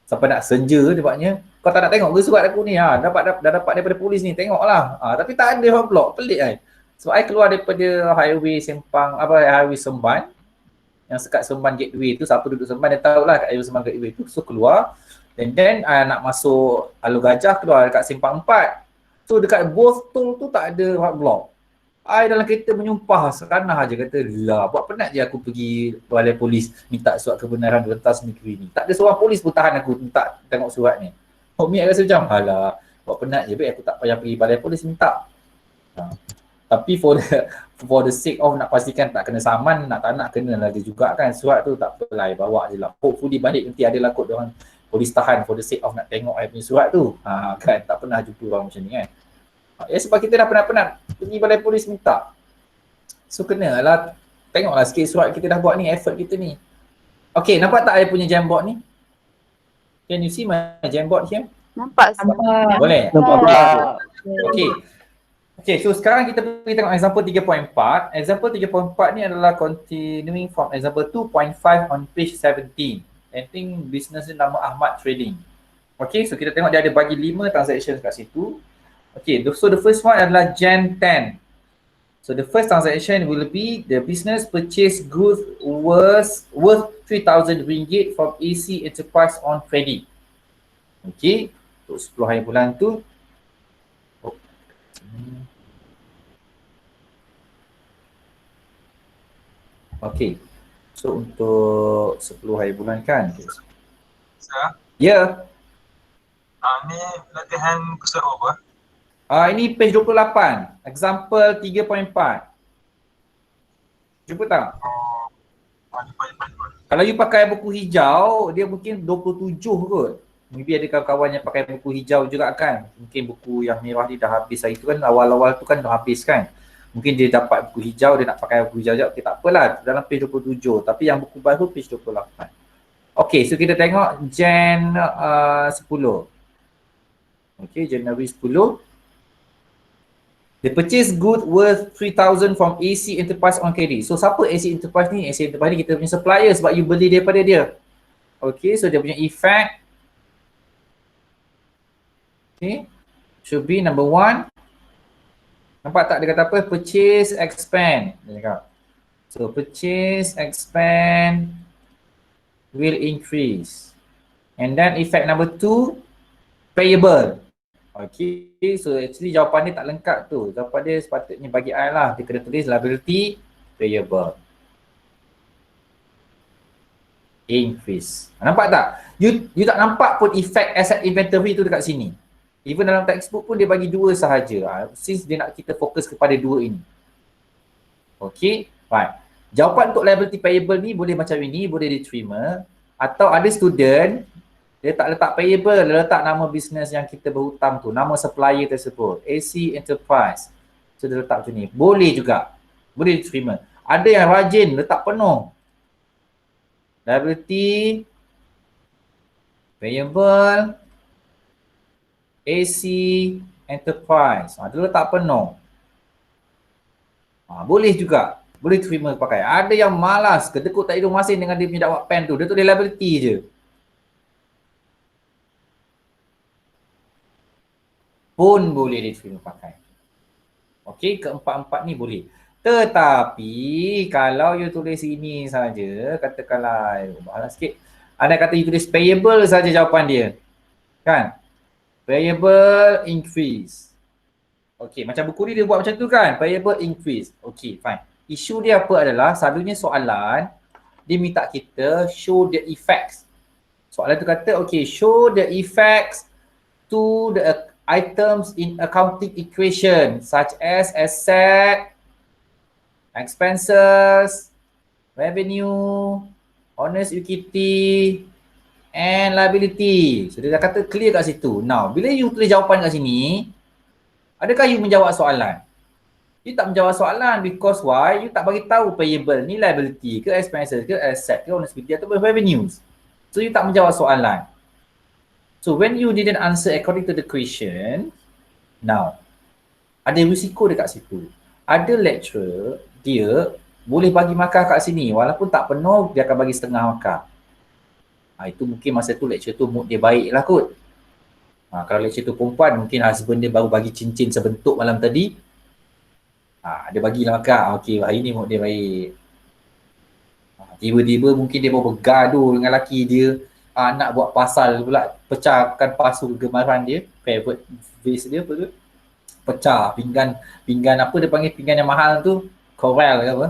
[SPEAKER 1] Sampai nak senja dapatnya. Kau tak nak tengok ke surat aku ni? Dah dapat daripada polis ni. Tengoklah. Tapi tak ada dua blok. Pelik kan. So I keluar daripada highway highway Semban. Yang sekat Semban Gateway tu. Siapa duduk Semban dia tahulah kat highway Semban Gateway tu. So keluar. And then nak masuk Alur Gajah keluar dekat Simpang 4. So dekat both tol tu tak ada roadblock. I dalam kereta menyumpah sekanah je kata lah buat penat je aku pergi balai polis minta surat kebenaran rentas negeri ni. Tak ada seorang polis pun tahan aku minta tengok surat ni. Umi rasa macam alah buat penat je baik aku tak payah pergi balai polis minta. Tapi for the sake of nak pastikan tak kena saman, tak nak kena lagi juga kan surat tu tak apalah bawa je lah. Hopefully balik nanti adalah kot diorang polis tahan for the sake of nak tengok I punya surat tu. Kan tak pernah jumpa orang macam ni kan. Sebab kita dah penat-penat pergi balai polis minta. So kenalah tengoklah sikit surat kita dah buat ni, effort kita ni. Okay, nampak tak I punya Jamboard ni? Can you see my Jamboard here?
[SPEAKER 4] Nampak sama.
[SPEAKER 1] Boleh?
[SPEAKER 3] Nampak.
[SPEAKER 1] Okay, so sekarang kita pergi tengok example 3.4. Example 3.4 ni adalah continuing from example 2.5 on page 17. I think business ni nama Ahmad Trading. Okay, so kita tengok dia ada bagi 5 transactions kat situ. Okay, so the first one adalah Jan 10. So the first transaction will be the business purchase goods worth 3,000 ringgit from AC Enterprise on credit. Okay, untuk 10 hari bulan tu. Okay, so untuk 10 hari bulan kan?
[SPEAKER 7] Sir?
[SPEAKER 1] Ya.
[SPEAKER 7] Ni latihan pusat apa?
[SPEAKER 1] Ini page 28, example 3.4. Jumpa tak? Kalau you pakai buku hijau, dia mungkin 27 kot. Maybe ada kawan-kawan yang pakai buku hijau juga kan. Mungkin buku yang merah ni dah habis hari tu kan, awal-awal tu kan dah habis kan. Mungkin dia dapat buku hijau, dia nak pakai buku hijau je. Okay, tak apalah, dalam page 27. Tapi yang buku baru page 28. Okay, so kita tengok Jan 10. Okay, Januari 10. The purchase good worth 3,000 from AC Enterprise on credit. So siapa AC Enterprise ni? AC Enterprise ni kita punya supplier sebab you beli daripada dia. Okay, so dia punya effect. Okay, should be number 1. Nampak tak dia kata apa? Purchase, expand. Dia cakap. So purchase, expand will increase. And then effect number 2, payable. Okay, so actually jawapan dia tak lengkap tu. Jawapan dia sepatutnya bagi I lah. Dia kena tulis liability payable. Increase. Nampak tak? You tak nampak pun effect asset inventory tu dekat sini. Even dalam textbook pun dia bagi 2 sahaja. Since dia nak kita fokus kepada 2 ini. Okay, right. Jawapan untuk liability payable ni boleh macam ini, boleh diterima. Atau ada student, dia tak letak payable, dia letak nama bisnes yang kita berhutang tu, nama supplier tersebut, AC Enterprise. So dia letak macam ni. Boleh juga. Boleh diterima. Ada yang rajin letak penuh. Liability payable AC Enterprise. Dia letak penuh. Boleh juga. Boleh terima pakai. Ada yang malas, kedekut tak hidung masin dengan dia punya dakwah pen tu. Dia tulis liability je. Pun boleh diterima pakai. Okey, keempat-empat ni boleh. Tetapi kalau you tulis ini saja, katakanlah malas sikit. Ada kata you tulis payable saja jawapan dia. Kan? Payable increase. Okey, macam buku ni dia buat macam tu kan? Payable increase. Okey, fine. Isu dia apa adalah, selalunya soalan dia minta kita show the effects. Soalan tu kata, okay, show the effects to the items in accounting equation such as asset, expenses, revenue, honest equity, and liability. So dia dah kata clear kat situ. Now, bila you tulis jawapan kat sini, adakah you menjawab soalan? You tak menjawab soalan because why? You tak bagi tahu payable ni liability ke, expenses ke, asset ke, honest equity atau revenues. So you tak menjawab soalan. So when you didn't answer according to the question, now ada risiko dekat situ. Ada lecturer, dia boleh bagi markah kat sini, walaupun tak penuh, dia akan bagi setengah markah. Itu mungkin masa tu lecturer tu mood dia baik lah kot. Kalau lecturer tu perempuan, mungkin husband dia baru bagi cincin sebentuk malam tadi. Dia bagilah markah, okey hari ni mood dia baik. Tiba-tiba mungkin dia mau bergaduh dengan lelaki dia, nak buat pasal pula, pecahkan pasu kegemaran dia, favorite vase dia apa tu, pecah pinggan apa dia panggil, pinggan yang mahal tu, Coral ke apa,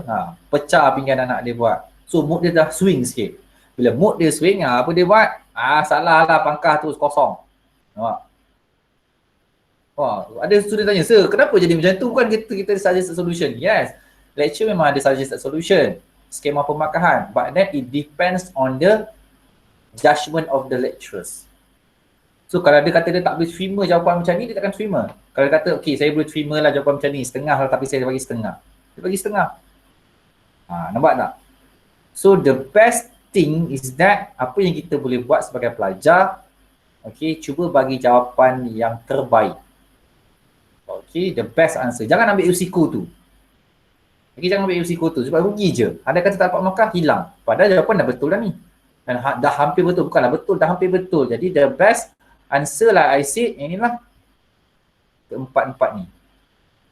[SPEAKER 1] pecah pinggan anak dia buat. So mood dia dah swing sikit. Bila mood dia swing, apa dia buat? Salah lah, pangkah terus kosong. Nampak? Ada student tanya, sir, kenapa jadi macam tu? Bukan kita suggest a solution. Yes, lecture memang ada suggest a solution, skema pemarkahan, but then it depends on the judgment of the lecturers. So kalau dia kata dia tak boleh terima jawapan macam ni, dia takkan terima. Kalau dia kata, okay, saya boleh terima lah jawapan macam ni, setengah lah, tapi saya bagi setengah. Dia bagi setengah. Nampak tak? So the best thing is that apa yang kita boleh buat sebagai pelajar, okay, cuba bagi jawapan yang terbaik. Okay, the best answer. Jangan ambil risiko tu. Okay, jangan ambil risiko tu sebab rugi je. Anda kata tak dapat markah, hilang. Padahal jawapan dah betul dah ni. Dan dah hampir betul. Bukanlah betul, dah hampir betul. Jadi the best answer lah I said, inilah keempat-empat ni.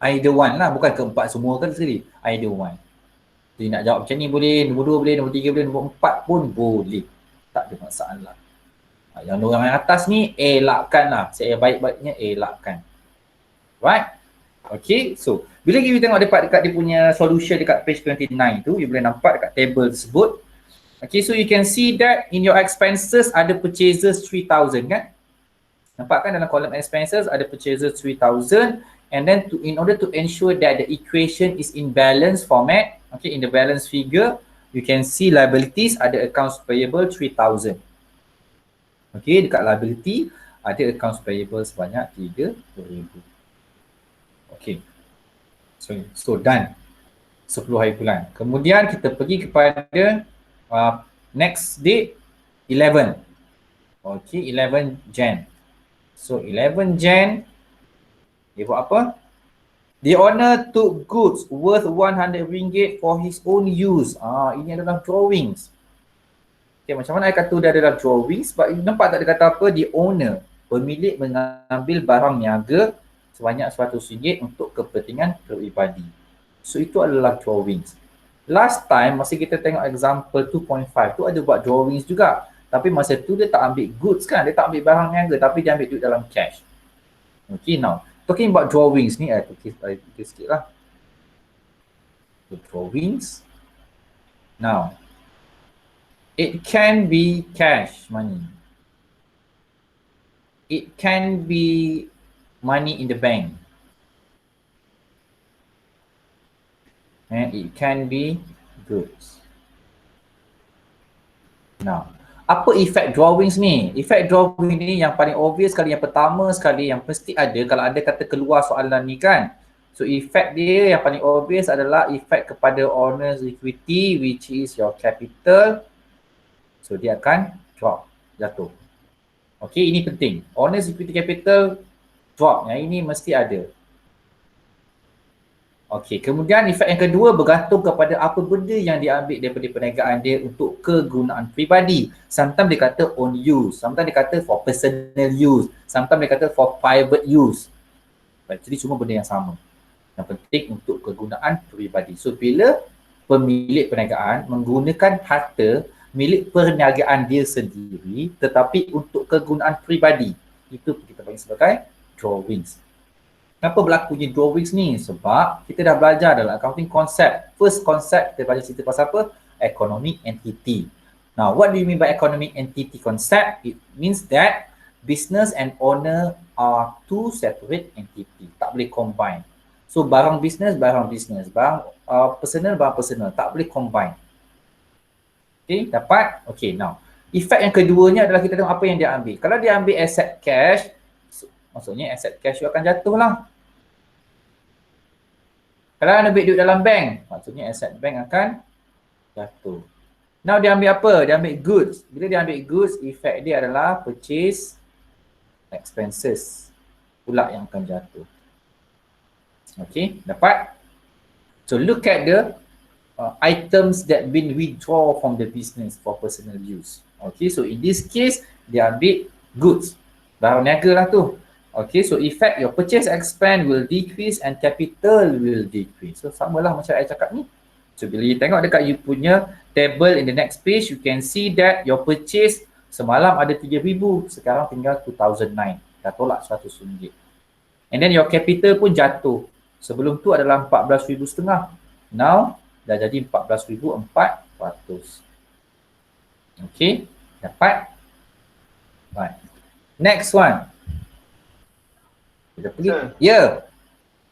[SPEAKER 1] Either one lah, bukan keempat semua kan sekali. Either one. Jadi nak jawab macam ni boleh, nombor 2 boleh, nombor 3 boleh, nombor 4 pun boleh. Tak ada masalah. Yang orang yang atas ni, elakkan lah. Saya baik-baiknya elakkan. Right? Okay, so bila kita tengok dekat dia punya solution dekat page 29 tu, you boleh nampak dekat table tersebut. Okay, so you can see that in your expenses ada purchases 3,000 kan? Nampak kan dalam column expenses ada purchases 3,000, and then in order to ensure that the equation is in balance format, okay, in the balance figure, you can see liabilities ada accounts payable 3,000. Okay, dekat liability ada accounts payable sebanyak 3,000. Okay, so done 10 hari bulan. Kemudian kita pergi kepada next date 11. Okay, 11 Jan. So 11 Jan dia buat apa? The owner took goods worth 100 ringgit for his own use. Ini adalah drawings. Okay, macam mana I kata dia adalah drawings? Sebab nampak tak dia kata apa? The owner, pemilik mengambil barang niaga sebanyak RM100 untuk kepentingan peribadi. So itu adalah drawings. Last time masa kita tengok example 2.5 tu ada buat drawings juga. Tapi masa tu dia tak ambil goods kan, dia tak ambil barang niaga tapi dia ambil duit dalam cash. Okay, now talking about drawings ni, tukis sikit lah. The drawings. Now, it can be cash money. It can be money in the bank. And it can be goods. Now, apa effect drawings ni? Effect drawing ni yang paling obvious sekali, yang pertama sekali yang mesti ada kalau anda kata keluar soalan ni kan. So effect dia yang paling obvious adalah effect kepada owner's equity, which is your capital. So dia akan drop, jatuh. Okay, ini penting. Owner's equity capital drop, yang ini mesti ada. Okey, kemudian efek yang kedua bergantung kepada apa benda yang diambil daripada perniagaan dia untuk kegunaan peribadi. Sometimes dia kata own use, sometimes dia kata for personal use, sometimes dia kata for private use. Jadi cuma benda yang sama. Yang penting untuk kegunaan peribadi. So bila pemilik perniagaan menggunakan harta milik perniagaan dia sendiri tetapi untuk kegunaan peribadi, itu kita panggil sebagai drawings. Kenapa berlakunya drawings ni? Sebab kita dah belajar dalam accounting konsep. First concept kita belajar cerita pasal apa? Economic entity. Now, what do you mean by economic entity concept? It means that business and owner are two separate entity. Tak boleh combine. So, barang business, barang personal, barang personal. Tak boleh combine. Okay, dapat? Okay, now. Efek yang keduanya adalah kita tengok apa yang dia ambil. Kalau dia ambil asset cash, maksudnya asset cash you akan jatuh lah. Kalau anda ambil duit dalam bank, maksudnya asset bank akan jatuh. Now dia ambil apa? Dia ambil goods. Bila dia ambil goods, efek dia adalah purchase expenses pula yang akan jatuh. Okay, dapat? So look at the items that been withdrawn from the business for personal use. Okay, so in this case, they are big goods. Barang niaga lah tu. Okay, so effect your purchase expense will decrease and capital will decrease. So samalah macam saya cakap ni. So bila you tengok dekat you punya table in the next page, you can see that your purchase semalam ada 3,000, sekarang tinggal 2,009. Dah tolak RM100. And then your capital pun jatuh. Sebelum tu adalah 14,500. Now dah jadi 14,400. Okay, dapat? Right. Next one. Kita pergi. Ya.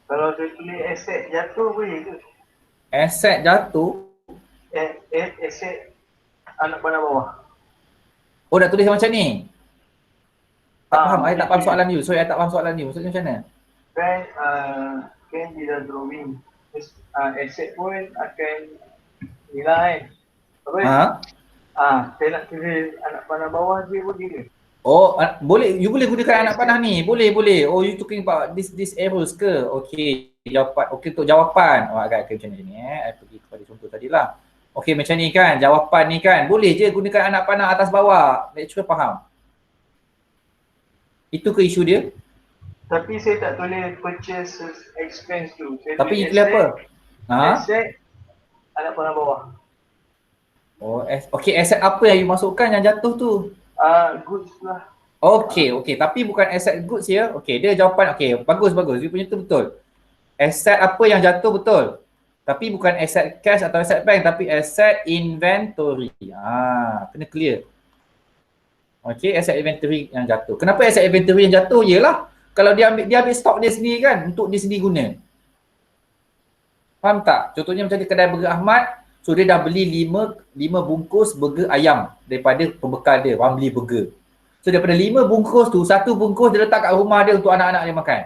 [SPEAKER 2] Kalau saya tulis aset jatuh boleh ke?
[SPEAKER 1] Aset jatuh?
[SPEAKER 2] Aset anak panah bawah.
[SPEAKER 1] Oh, dah tulis macam ni? Tak faham, saya tak faham soalan you. So, saya tak faham soalan you. Maksudnya macam mana?
[SPEAKER 2] Kan dia dah drawing. Aset pun akan nilai. Apa? Saya nak tulis anak panah bawah je boleh ke?
[SPEAKER 1] Oh, boleh. You boleh gunakan anak panah ni. Boleh. Oh, you talking about this arrows ke? Okay. Jawapan. Okay, untuk jawapan. Oh, agak macam ni. I pergi kepada contoh tadilah. Okay, macam ni kan. Jawapan ni kan. Boleh je gunakan anak panah atas bawah. Lecturer faham. Itu ke isu dia?
[SPEAKER 2] Tapi saya tak tulis purchase expense tu.
[SPEAKER 1] Tapi you tulis apa?
[SPEAKER 2] Asset anak panah bawah.
[SPEAKER 1] Oh, okay. Aset apa yang you masukkan yang jatuh tu?
[SPEAKER 2] Goods lah.
[SPEAKER 1] Okay. Tapi bukan asset goods ya. Okay, dia jawapan. Okay, bagus. You punya tu betul. Asset apa yang jatuh betul. Tapi bukan asset cash atau asset bank, tapi asset inventory. Kena clear. Okay, asset inventory yang jatuh. Kenapa asset inventory yang jatuh? Yelah, kalau dia ambil stok dia sendiri kan, untuk dia sendiri guna. Faham tak? Contohnya macam di kedai Burger Ahmad, so dia dah beli 5 bungkus burger ayam daripada pembekal dia, orang beli burger. So daripada 5 bungkus tu, 1 bungkus dia letak kat rumah dia untuk anak-anak dia makan.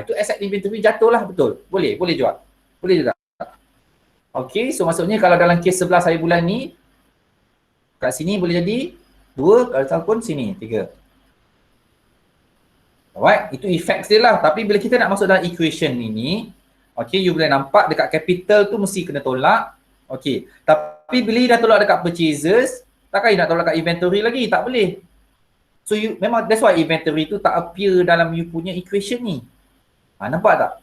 [SPEAKER 1] Itu asset inventory jatuh lah, betul. Boleh jual. Boleh juga. Okay, so maksudnya kalau dalam kes 11 hari bulan ni, kat sini boleh jadi 2, ataupun sini 3. Alright, itu effects dia lah. Tapi bila kita nak masuk dalam equation ini, okay, you boleh nampak dekat capital tu mesti kena tolak. Okay, tapi bila you dah tolak dekat purchases, takkan you nak tolak dekat inventory lagi? Tak boleh. So memang that's why inventory tu tak appear dalam you punya equation ni. Nampak tak?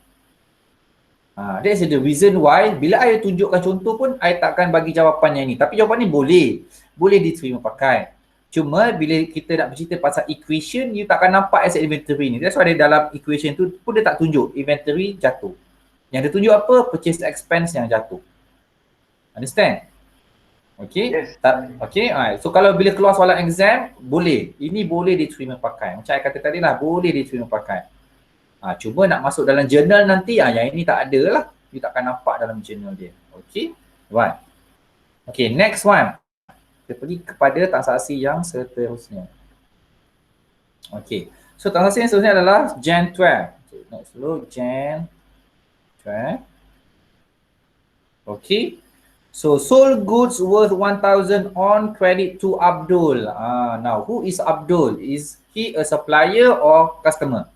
[SPEAKER 1] That's the reason why bila I tunjukkan contoh pun I takkan bagi jawapan yang ni. Tapi jawapan ni boleh diterima pakai. Cuma bila kita nak bercerita pasal equation, you takkan nampak asset inventory ni. That's why dalam equation tu pun dia tak tunjuk inventory jatuh. Yang dia tunjuk apa? Purchase expense yang jatuh. Understand? Okay?
[SPEAKER 2] Yes.
[SPEAKER 1] Okay, alright. So kalau bila keluar soalan exam, boleh. Ini boleh diterima pakai. Macam saya kata tadi lah, boleh diterima pakai. Cuma nak masuk dalam journal nanti, yang ini tak ada lah. You takkan nampak dalam journal dia. Okay? Right. Okay, next one. Kita pergi kepada transaksi yang seterusnya. Okay. So transaksi yang seterusnya adalah Jan 12. Okay, next dulu, Jan 12. Okay. So sold goods worth 1,000 on credit to Abdul. Now who is Abdul? Is he a supplier or customer?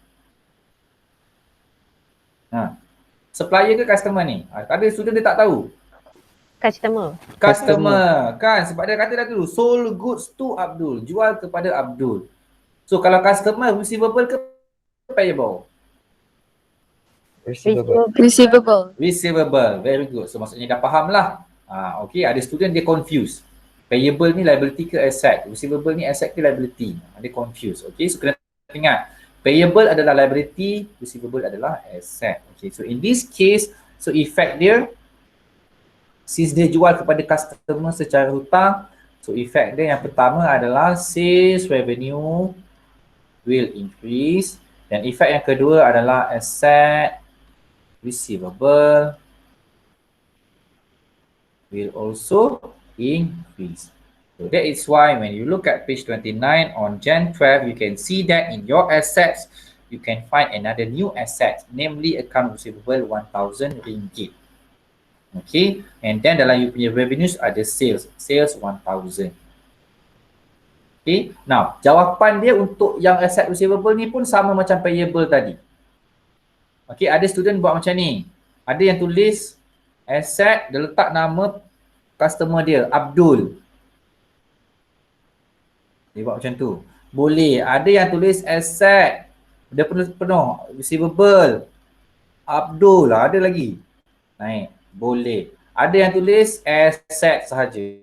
[SPEAKER 1] Supplier ke customer ni? Ada student dia tak tahu.
[SPEAKER 6] Customer
[SPEAKER 1] Kan, sebab dia kata dah dulu sold goods to Abdul, jual kepada Abdul. So kalau customer receivable ke payable? Receivable. Very good. So maksudnya dah faham lah. Okay, ada student dia confused. Payable ni liability ke asset? Receivable ni asset ke liability? Dia confused. Okay, so kena ingat. Payable adalah liability, receivable adalah asset. Okay, so in this case, so effect dia, since dia jual kepada customer secara hutang, so effect dia yang pertama adalah sales revenue will increase, dan effect yang kedua adalah asset receivable will also increase. So that is why when you look at page 29 on Jan 12, you can see that in your assets, you can find another new asset, namely account receivable 1,000 ringgit. Okay, and then dalam you punya revenues ada sales 1,000. Okay. Now, jawapan dia untuk yang asset receivable ni pun sama macam payable tadi. Okay, ada student buat macam ni. Ada yang tulis asset, dia letak nama customer dia, Abdul. Dia buat macam tu. Boleh. Ada yang tulis asset, dia penuh receivable, Abdul. Ada lagi. Naik. Boleh. Ada yang tulis asset sahaja.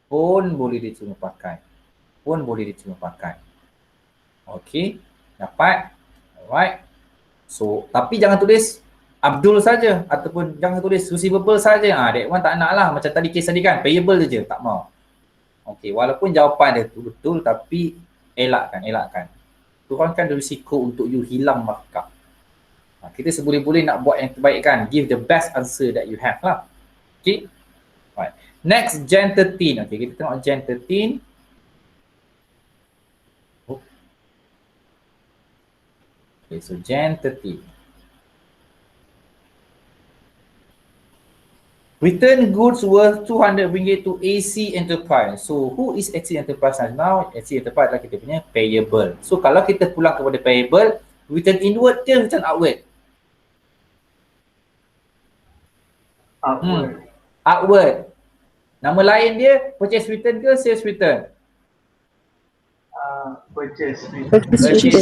[SPEAKER 1] Pun boleh diterima pakai. Pun boleh diterima pakai. Okey. Dapat? Alright. So, tapi jangan tulis Abdul saja ataupun jangan tulis receivable saja. That one tak nak lah. Macam tadi case tadi kan, payable je. Tak mau. Okey. Walaupun jawapan dia betul tapi elakkan. Kurangkan risiko untuk you hilang markup. Kita seboleh-boleh nak buat yang terbaik kan. Give the best answer that you have lah. Okay. Right. Next, Gen 13. Okay, kita tengok Gen 13. Okay, so Gen 13. Return goods worth RM200 to AC Enterprise. So, who is AC Enterprise now? AC Enterprise adalah kita punya payable. So, kalau kita pulang kepada payable, return inward ke return outward? Outward. Nama lain dia purchase return ke sales return?
[SPEAKER 2] Purchase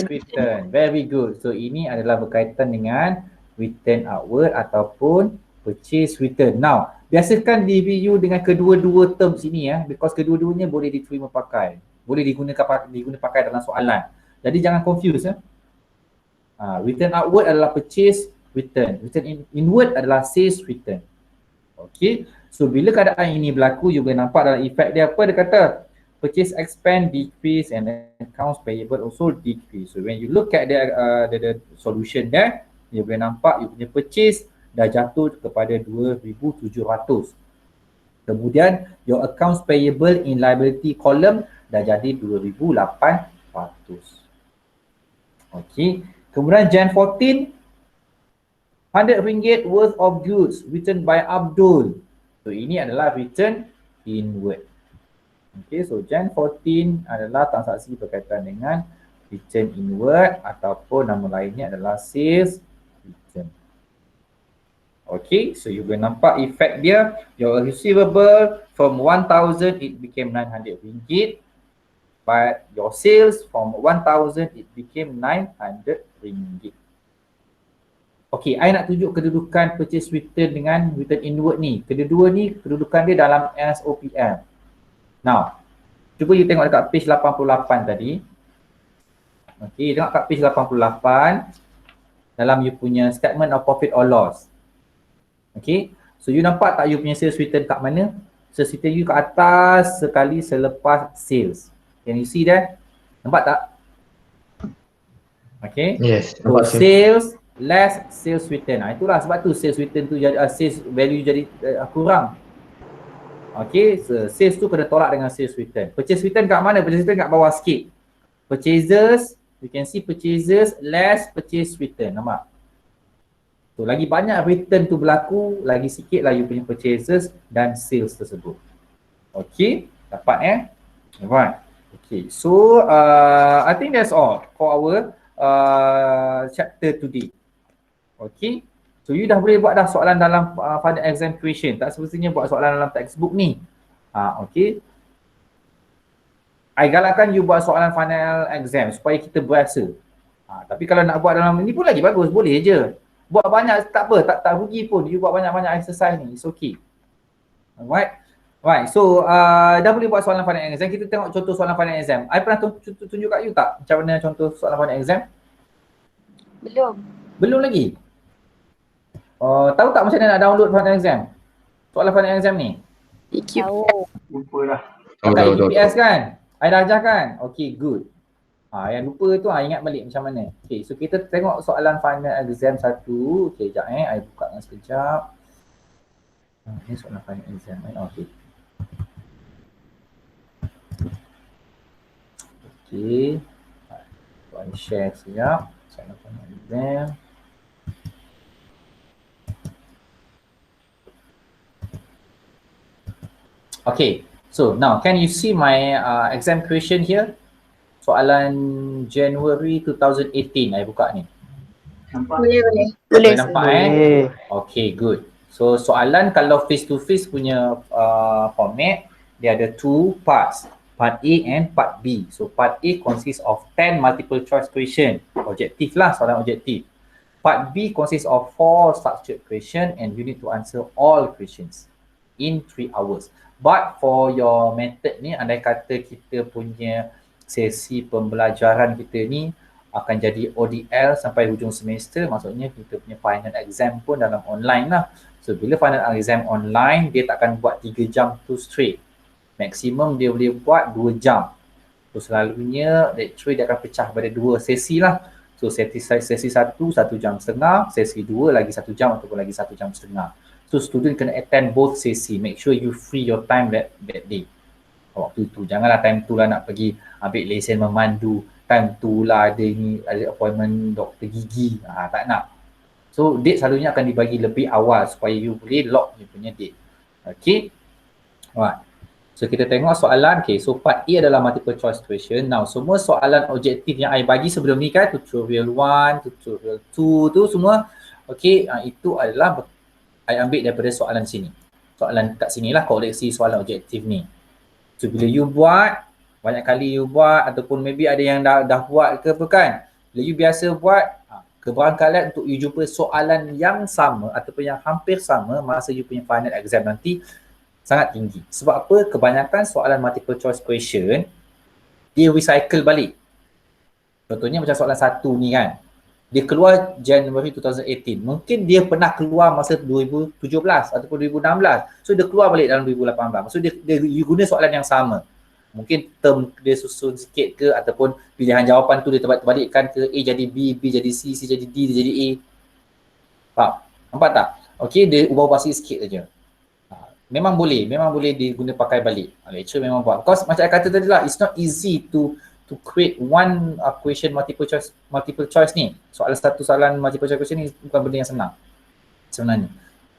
[SPEAKER 1] return. Very good. So ini adalah berkaitan dengan return outward ataupun purchase return. Now, biasakan review dengan kedua-dua term sini ya, because kedua-duanya boleh diterima pakai. Boleh digunakan pakai dalam soalan. Jadi jangan confuse ya. Return outward adalah purchase return. Return inward adalah sales return. Okay. So bila keadaan ini berlaku, you boleh nampak dalam efek dia apa? Dia kata purchase expense decrease and accounts payable also decrease. So when you look at the solution there, you boleh nampak you punya purchase dah jatuh kepada 2,700. Kemudian your accounts payable in liability column dah jadi 2,800. Okay. Kemudian Gen 14, RM100 worth of goods written by Abdul. So ini adalah return inward. Okay, so Gen 14 adalah transaksi berkaitan dengan return inward ataupun nama lainnya adalah sales return. Okay, so you boleh nampak efek dia. Your receivable from 1,000 it became RM900, but your sales from 1,000 it became RM900. Okay, I nak tunjuk kedudukan purchase return dengan return inward ni. Kedua-dua ni kedudukan dia dalam SOPM. Now, cuba you tengok dekat page 88 tadi. Okay, tengok kat page 88 dalam you punya statement of profit or loss. Okay, so you nampak tak you punya sales return kat mana? Sales return you kat atas sekali selepas sales. Can you see that? Nampak tak? Okay.
[SPEAKER 5] Yes.
[SPEAKER 1] So sales less sales return. Itulah sebab tu sales return tu jadi sales value jadi kurang. Okay, so sales tu kena tolak dengan sales return. Purchase return kat mana? Purchase return kat bawah sikit. Purchases, you can see purchases less purchase return. Nampak? So lagi banyak return tu berlaku, lagi sikit lah you punya purchases dan sales tersebut. Okay, dapat Alright. Okay, so I think that's all for our chapter today. Okay, so you dah boleh buat dah soalan dalam final exam question. Tak semestinya buat soalan dalam textbook ni. Okay, I galakkan you buat soalan final exam supaya kita berasa. Tapi kalau nak buat dalam ni pun lagi bagus, boleh je. Buat banyak tak apa, tak rugi pun. You buat banyak-banyak exercise ni, it's okay. Alright. Right, so dah boleh buat soalan final exam. Kita tengok contoh soalan final exam. I pernah tunjuk kat you tak macam mana contoh soalan final exam?
[SPEAKER 6] Belum.
[SPEAKER 1] Belum lagi? Tahu tak macam mana nak download final exam? Soalan final exam ni?
[SPEAKER 6] Tahu.
[SPEAKER 2] Lupa dah.
[SPEAKER 1] Pakai EPS kan? I dah ajar kan? Okay, good. Yang lupa tu ingat balik macam mana. Okay, so kita tengok soalan final exam satu. Okay, sekejap I buka sekejap. Ini soalan final exam. Okay. Okay. I share sekejap. Soalan final exam. Okay, So now can you see my exam question here? Soalan January 2018 saya buka ni.
[SPEAKER 6] Boleh.
[SPEAKER 1] Boleh nampak Okay, good. So soalan kalau face to face punya format, dia ada two parts, part A and part B. So part A consists of 10 multiple choice question, objektif lah, soalan objektif. Part B consists of 4 structured question and you need to answer all questions in 3 hours. But for your method ni, andai kata kita punya sesi pembelajaran kita ni akan jadi ODL sampai hujung semester, maksudnya kita punya final exam pun dalam online lah. So bila final exam online, dia takkan buat 3 jam tu straight. Maksimum dia boleh buat 2 jam. So selalunya lecture dia akan pecah pada 2 sesi lah. So sesi 1 1 jam setengah, sesi 2 lagi 1 jam ataupun lagi 1 jam setengah. So student kena attend both sesi. Make sure you free your time that day. Waktu tu janganlah time tu lah nak pergi ambil lesen memandu, time tu lah ada appointment doktor gigi, tak nak. So date selalunya akan dibagi lebih awal supaya you boleh lock you punya date. Okay, alright. So kita tengok soalan. Okay, so part A adalah multiple choice question. Now semua soalan objektif yang I bagi sebelum ni kan, tutorial 1, tutorial 2 tu semua, okay, itu adalah I ambil daripada soalan sini. Soalan kat sini lah, koleksi soalan objektif ni. So bila you buat, banyak kali you buat ataupun maybe ada yang dah buat ke apa kan, bila you biasa buat, kebarangkalian untuk you jumpa soalan yang sama ataupun yang hampir sama masa you punya final exam nanti sangat tinggi. Sebab apa? Kebanyakan soalan multiple choice question dia recycle balik. Contohnya macam soalan 1 ni kan, dia keluar January 2018. Mungkin dia pernah keluar masa 2017 ataupun 2016. So dia keluar balik dalam 2018. Maksud dia you guna soalan yang sama. Mungkin term dia susun sikit ke ataupun pilihan jawapan tu dia terbalikkan ke, A jadi B, B jadi C, C jadi D, D jadi A. Faham? Nampak tak? Okay, dia ubah sikit saja. Memang boleh diguna pakai balik. Lecture memang buat. Because macam saya kata tadi lah, it's not easy to create one question multiple choice ni. Soalan multiple choice question ni bukan benda yang senang sebenarnya.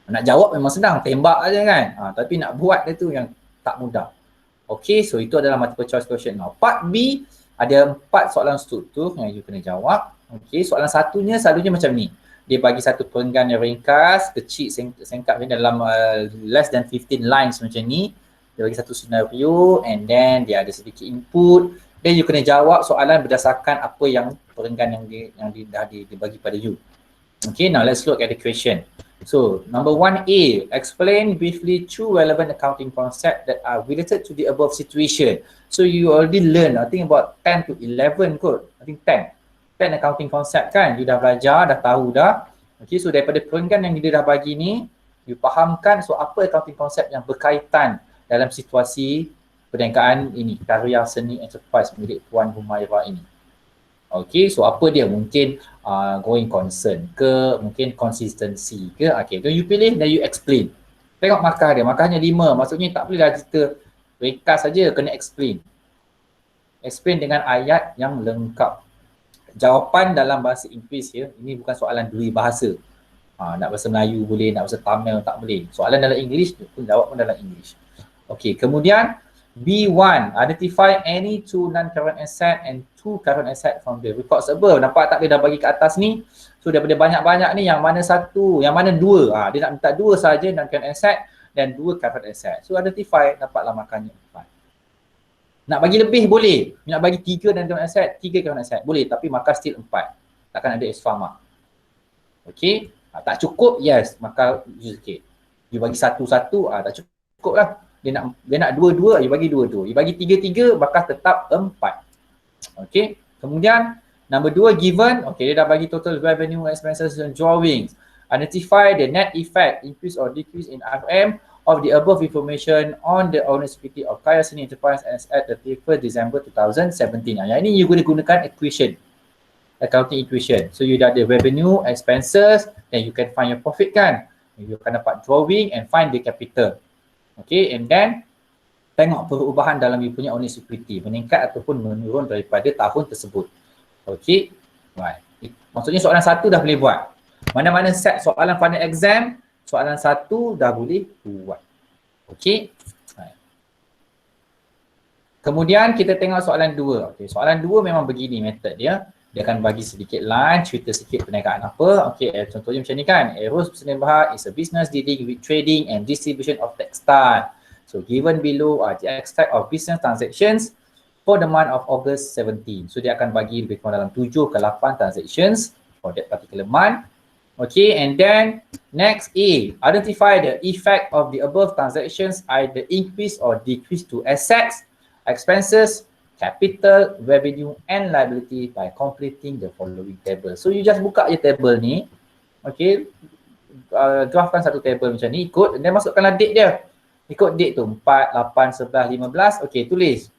[SPEAKER 1] Nak jawab memang senang, tembak aja kan. Tapi nak buat dia tu yang tak mudah. Okay, so itu adalah multiple choice question. Now part B ada 4 soalan struktur yang you kena jawab. Okay, soalan satunya selalunya macam ni. Dia bagi satu perenggan yang ringkas, kecil, singkat dalam less than 15 lines macam ni. Dia bagi satu senario and then dia ada sedikit input. Then you kena jawab soalan berdasarkan apa yang perenggan yang dah dibagi pada you. Okay, now let's look at the question. So, number 1A, explain briefly 2 relevant accounting concepts that are related to the above situation. So, you already learn, I think about 10 to 11 kot. I think 10 accounting concept kan, you dah belajar, dah tahu dah. Okay, so daripada perenggan yang dia dah bagi ni, you fahamkan so apa accounting concept yang berkaitan dalam situasi perniagaan ini, karya seni enterprise milik Puan Humairah ini. Okay, so apa dia? Mungkin going concern ke, mungkin consistency ke. Okay, so you pilih dan you explain. Tengok markah dia, markahnya 5. Maksudnya tak bolehlah kita ringkas saja, kena explain. Explain dengan ayat yang lengkap. Jawapan dalam bahasa Inggeris ya, ini bukan soalan dua bahasa. Nak bahasa Melayu boleh, nak bahasa Tamil tak boleh. Soalan dalam English pun jawab pun dalam English. Okay, kemudian B1, identify any 2 non-current asset and 2 current asset from the records above. Nampak tak dia dah bagi kat atas ni? So daripada banyak-banyak ni yang mana satu, yang mana 2. Dia nak minta 2 saja non-current asset dan 2 current asset. So identify, dapatlah makannya 4. Nak bagi lebih boleh. Nak bagi 3 non-current asset, 3 current asset. Boleh, tapi markah still 4. Takkan ada extra mark. Okay, tak cukup, yes, maka use sikit. You bagi 1-1, tak cukup lah. Dia nak 2-2, you bagi 2-2. You bagi 3-3, bakal tetap 4. Okay. Kemudian number 2 given, okay, dia dah bagi total revenue, expenses and drawings. Identify the net effect, increase or decrease in FM of the above information on the owner's equity of Karya Seni Enterprise as at the 31st December 2017. Yang ini you gunakan equation, accounting equation. So you dah ada revenue, expenses, then you can find your profit kan. You akan dapat drawing and find the capital. Okay, and then tengok perubahan dalam you punya owner's equity, meningkat ataupun menurun daripada tahun tersebut. Okay, right. Maksudnya soalan 1 dah boleh buat. Mana-mana set soalan final exam, soalan 1 dah boleh buat. Okay, right. Kemudian kita tengok soalan 2. Okay, soalan 2 memang begini method dia. Dia akan bagi sedikit line, cerita sikit perniagaan apa. Okay, contohnya macam ni kan. Eros Persendirian Berhad is a business dealing with trading and distribution of textile. So given below are the extract of business transactions for the month of August 17. So dia akan bagi lebih kurang dalam 7 ke 8 transactions for that particular month. Okay, and then next A, identify the effect of the above transactions, either increase or decrease to assets, expenses, capital, revenue and liability by completing the following table. So you just buka je table ni, okay, draftkan satu table macam ni, ikut dan masukkanlah date dia. Ikut date tu 4, 8, 11, 15, okay, tulis.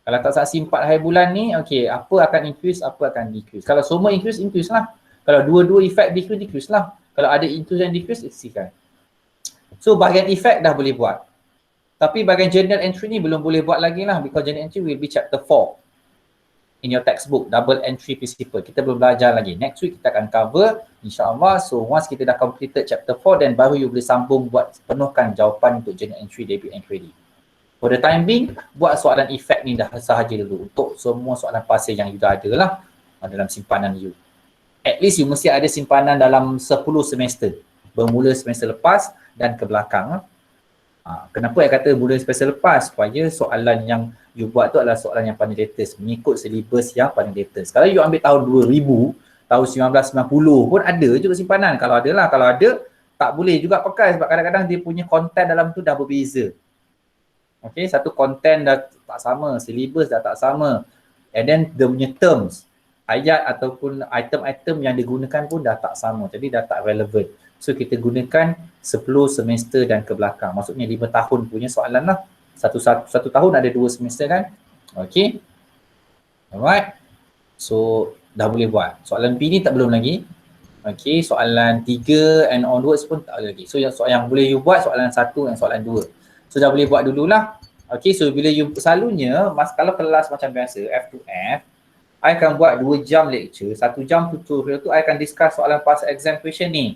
[SPEAKER 1] Kalau tak saksi 4 hari bulan ni, okay, apa akan increase, apa akan decrease. Kalau semua increase lah. Kalau dua-dua effect decrease lah. Kalau ada increase dan decrease, isikan. So bahagian effect dah boleh buat. Tapi bahagian journal entry ni belum boleh buat lagi lah, because journal entry will be chapter 4 in your textbook, double entry principle. Kita belum belajar lagi. Next week kita akan cover, insyaAllah. So once kita dah completed chapter 4, then baru you boleh sambung buat penuhkan jawapan untuk journal entry, debit and credit. For the time being, buat soalan effect ni dah sahaja dulu untuk semua soalan pasir yang you dah ada lah dalam simpanan you. At least you mesti ada simpanan dalam 10 semester. Bermula semester lepas dan ke belakang. Kenapa saya kata mula semester lepas? Supaya soalan yang you buat tu adalah soalan yang paling latest. Mengikut syllabus yang paling latest. Kalau you ambil tahun 2000, tahun 1990 pun ada juga simpanan. Kalau ada lah. Kalau ada, tak boleh juga pakai sebab kadang-kadang dia punya konten dalam tu dah berbeza. Okay, satu konten dah tak sama. Syllabus dah tak sama. And then dia punya terms, ayat ataupun item-item yang digunakan pun dah tak sama. Jadi dah tak relevan. So kita gunakan 10 semester dan ke belakang. Maksudnya 5 tahun punya soalan lah. Satu tahun ada 2 semester kan. Okay. Alright. So dah boleh buat. Soalan B ni tak belum lagi. Okay. Soalan 3 and onwards pun tak lagi. So yang boleh you buat soalan 1 dan soalan 2. So dah boleh buat dululah. Okay. So bila you selalunya, kalau kelas macam biasa F to F, I akan buat 2 jam lecture, 1 jam tutorial tu I akan discuss soalan past exam question ni.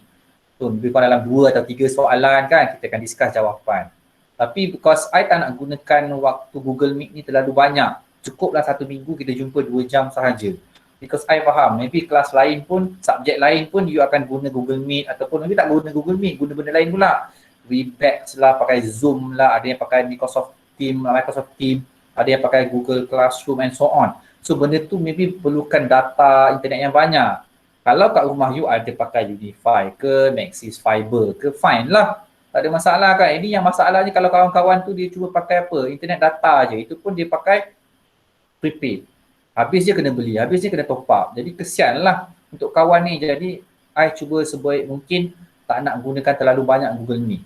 [SPEAKER 1] So lebih kurang dalam 2 atau 3 soalan kan, kita akan discuss jawapan. Tapi because I tak nak gunakan waktu Google Meet ni terlalu banyak, cukuplah 1 minggu kita jumpa 2 jam sahaja. Because I faham, maybe kelas lain pun, subjek lain pun you akan guna Google Meet ataupun maybe tak guna Google Meet, guna benda lain pula. Webex lah, pakai Zoom lah, ada yang pakai Microsoft Team, ada yang pakai Google Classroom and so on. So benda tu maybe perlukan data internet yang banyak. Kalau kat rumah you ada pakai Unify ke, Maxis Fiber ke, fine lah. Tak ada masalah kan. Ini yang masalahnya kalau kawan-kawan tu dia cuba pakai apa? Internet data je. Itu pun dia pakai prepaid. Habis dia kena beli, habis dia kena top up. Jadi kesian lah untuk kawan ni. Jadi I cuba sebaik mungkin tak nak gunakan terlalu banyak Google Meet.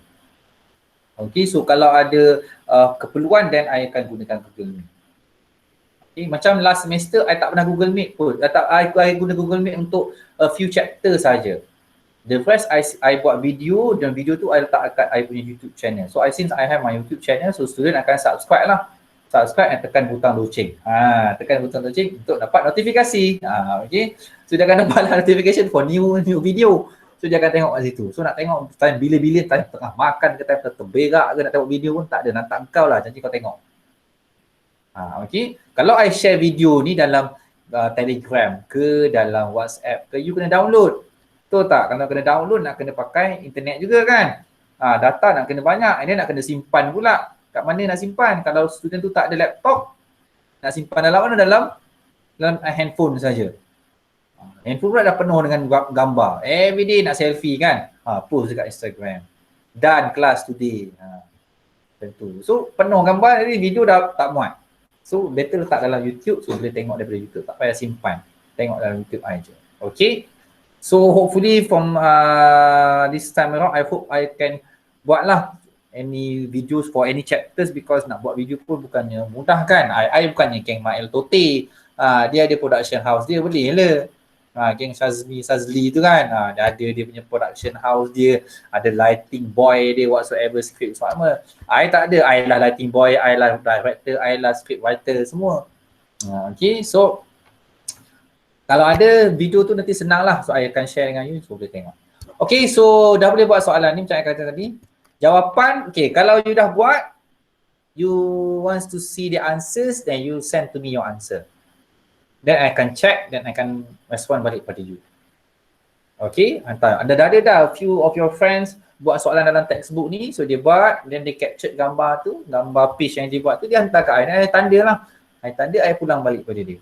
[SPEAKER 1] Okay, so kalau ada keperluan then I akan gunakan Google Meet. Okay, macam last semester, I tak pernah Google Meet pun. I guna Google Meet untuk a few chapter saja. The first, I buat video dan video tu I letak kat I punya YouTube channel. So, since I have my YouTube channel, so student akan subscribe lah. Subscribe dan tekan butang loceng. Tekan butang loceng untuk dapat notifikasi. Okay. So, dia akan dapat notification for new video. So, dia akan tengok kat situ. So, nak tengok time bila-bila, time tengah makan ke, time terberak ke, nak tengok video pun tak ada. Nanti kau lah, janji kau tengok. Okay. Kalau I share video ni dalam Telegram ke dalam WhatsApp ke, you kena download. Betul tak? Kalau kena download nak kena pakai internet juga kan. Data nak kena banyak. Ini nak kena simpan pula. Kat mana nak simpan? Kalau student tu tak ada laptop, nak simpan dalam mana? Dalam handphone saja. Handphone pula dah penuh dengan gambar. Everyday nak selfie kan. Post dekat Instagram. Done class today. Tentu. So penuh gambar, jadi video dah tak muat. So better letak dalam YouTube, so boleh tengok daripada YouTube. Tak payah simpan. Tengok dalam YouTube aja. Okay. So hopefully from this time around, I hope I can buatlah any videos for any chapters, because nak buat video pun bukannya mudah kan. I bukannya geng Mael Tote. Dia ada production house dia, boleh lah. Geng Shazli tu kan. Dia ada dia punya production house dia, ada lighting boy dia, whatsoever, script semua. I tak ada. I lah lighting boy, I lah director, I lah script writer semua. Okay, so kalau ada video tu nanti senang lah. So I akan share dengan you, so boleh tengok. Okay, so dah boleh buat soalan ni macam saya kata tadi. Jawapan, okay, kalau you dah buat, you want to see the answers, then you send to me your answer. Then I can check, then I can respond balik pada you. Okay, hantar. Anda dah ada dah few of your friends buat soalan dalam textbook ni, so dia buat, then dia capture gambar tu, gambar page yang dia buat tu, dia hantar kat I, I tanda lah. I tanda, I pulang balik pada dia.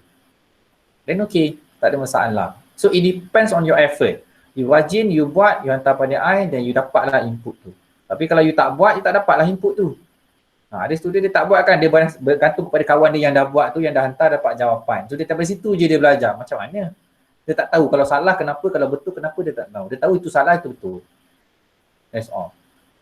[SPEAKER 1] Then okay, tak ada masalah. So it depends on your effort. You rajin, you buat, you hantar pada I, then you dapatlah input tu. Tapi kalau you tak buat, you tak dapatlah input tu. Ada student dia tak buat kan, dia bergantung kepada kawan dia yang dah buat tu, yang dah hantar dapat jawapan. So dia dari situ je dia belajar. Macam mana? Dia tak tahu kalau salah kenapa, kalau betul kenapa, dia tak tahu. Dia tahu itu salah, itu betul. That's all.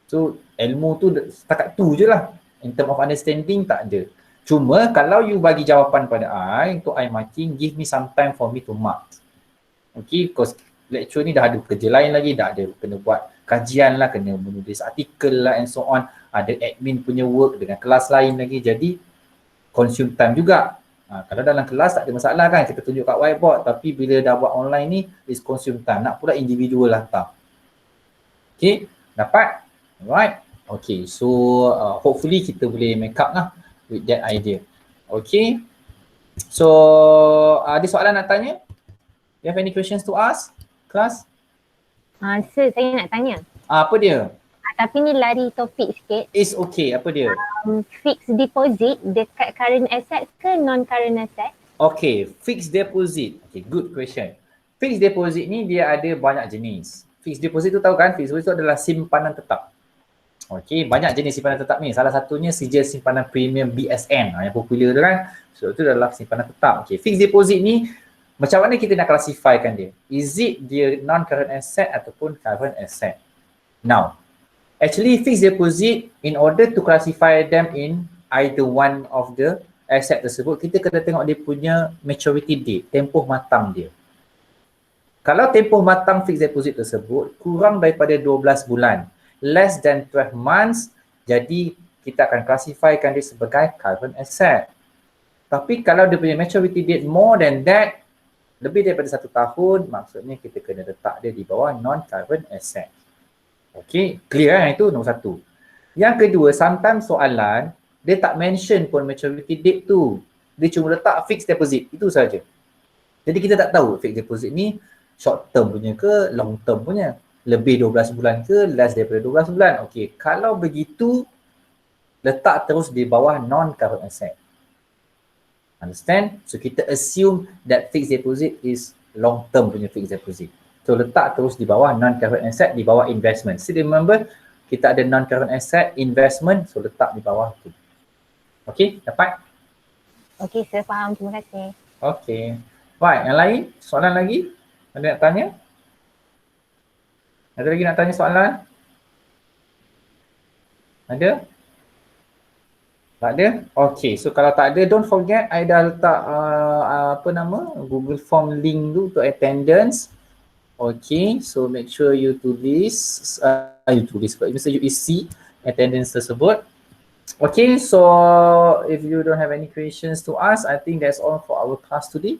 [SPEAKER 1] So ilmu tu setakat tu je lah. In term of understanding tak ada. Cuma kalau you bagi jawapan pada I, untuk I marking, give me some time for me to mark. Okay, because lecture ni dah ada kerja lain lagi, dah ada kena buat kajian lah, kena menulis artikel lah and so on. Ada admin punya work dengan kelas lain lagi, jadi consume time juga. Kalau dalam kelas tak ada masalah kan, kita tunjuk kat whiteboard, tapi bila dah buat online ni, is consume time. Nak pula individual lah hantar. Okay, dapat? Alright. Okay, so hopefully kita boleh make up lah with that idea. Okay. So, ada soalan nak tanya? You have any questions to ask? Class?
[SPEAKER 8] Sir, saya nak tanya.
[SPEAKER 1] Apa dia?
[SPEAKER 8] Tapi ni lari topik sikit.
[SPEAKER 1] It's okay, apa dia?
[SPEAKER 8] Fixed deposit dekat current asset ke non-current asset?
[SPEAKER 1] Okay, fixed deposit. Okay, good question. Fixed deposit ni dia ada banyak jenis. Fixed deposit tu tahu kan? Fixed deposit tu adalah simpanan tetap. Okay, banyak jenis simpanan tetap ni. Salah satunya sijil simpanan premium BSN yang popular tu kan. So itu adalah simpanan tetap. Okay, fixed deposit ni macam mana kita nak classifykan dia? Is it dia non-current asset ataupun current asset? Now, actually fixed deposit, in order to classify them in either one of the asset tersebut, kita kena tengok dia punya maturity date, tempoh matang dia. Kalau tempoh matang fixed deposit tersebut kurang daripada 12 bulan, less than 12 months, jadi kita akan classifykan dia sebagai current asset. Tapi kalau dia punya maturity date more than that, lebih daripada 1 tahun, maksudnya kita kena letak dia di bawah non-current asset. Okay, clear kan? Itu nombor 1. Yang kedua, sometimes soalan, dia tak mention pun maturity date tu. Dia cuma letak fixed deposit, itu saja. Jadi kita tak tahu fixed deposit ni short term punya ke, long term punya. Lebih 12 bulan ke, less daripada 12 bulan. Okay, kalau begitu, letak terus di bawah non-current asset. Understand? So kita assume that fixed deposit is long term punya fixed deposit. So letak terus di bawah non-current asset, di bawah investment. So remember, kita ada non-current asset, investment, so letak di bawah tu. Okay, dapat?
[SPEAKER 8] Okay, saya faham. Terima kasih.
[SPEAKER 1] Okay. Right, yang lain? Soalan lagi? Ada nak tanya? Ada lagi nak tanya soalan? Ada? Tak ada? Okay, so kalau tak ada, don't forget, I dah letak Google Form link tu untuk attendance. Okay, so make sure you tulis, you isi attendance tersebut. Okay, so if you don't have any questions to ask, I think that's all for our class today.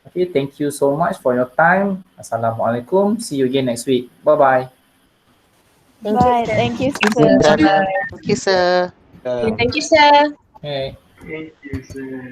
[SPEAKER 1] Okay, thank you so much for your time. Assalamualaikum. See you again next week. Bye-bye.
[SPEAKER 8] Thank you, sir.
[SPEAKER 4] Thank you, sir.
[SPEAKER 9] Thank you, sir.
[SPEAKER 6] Thank you, sir.
[SPEAKER 1] Hey.
[SPEAKER 2] Thank you, sir.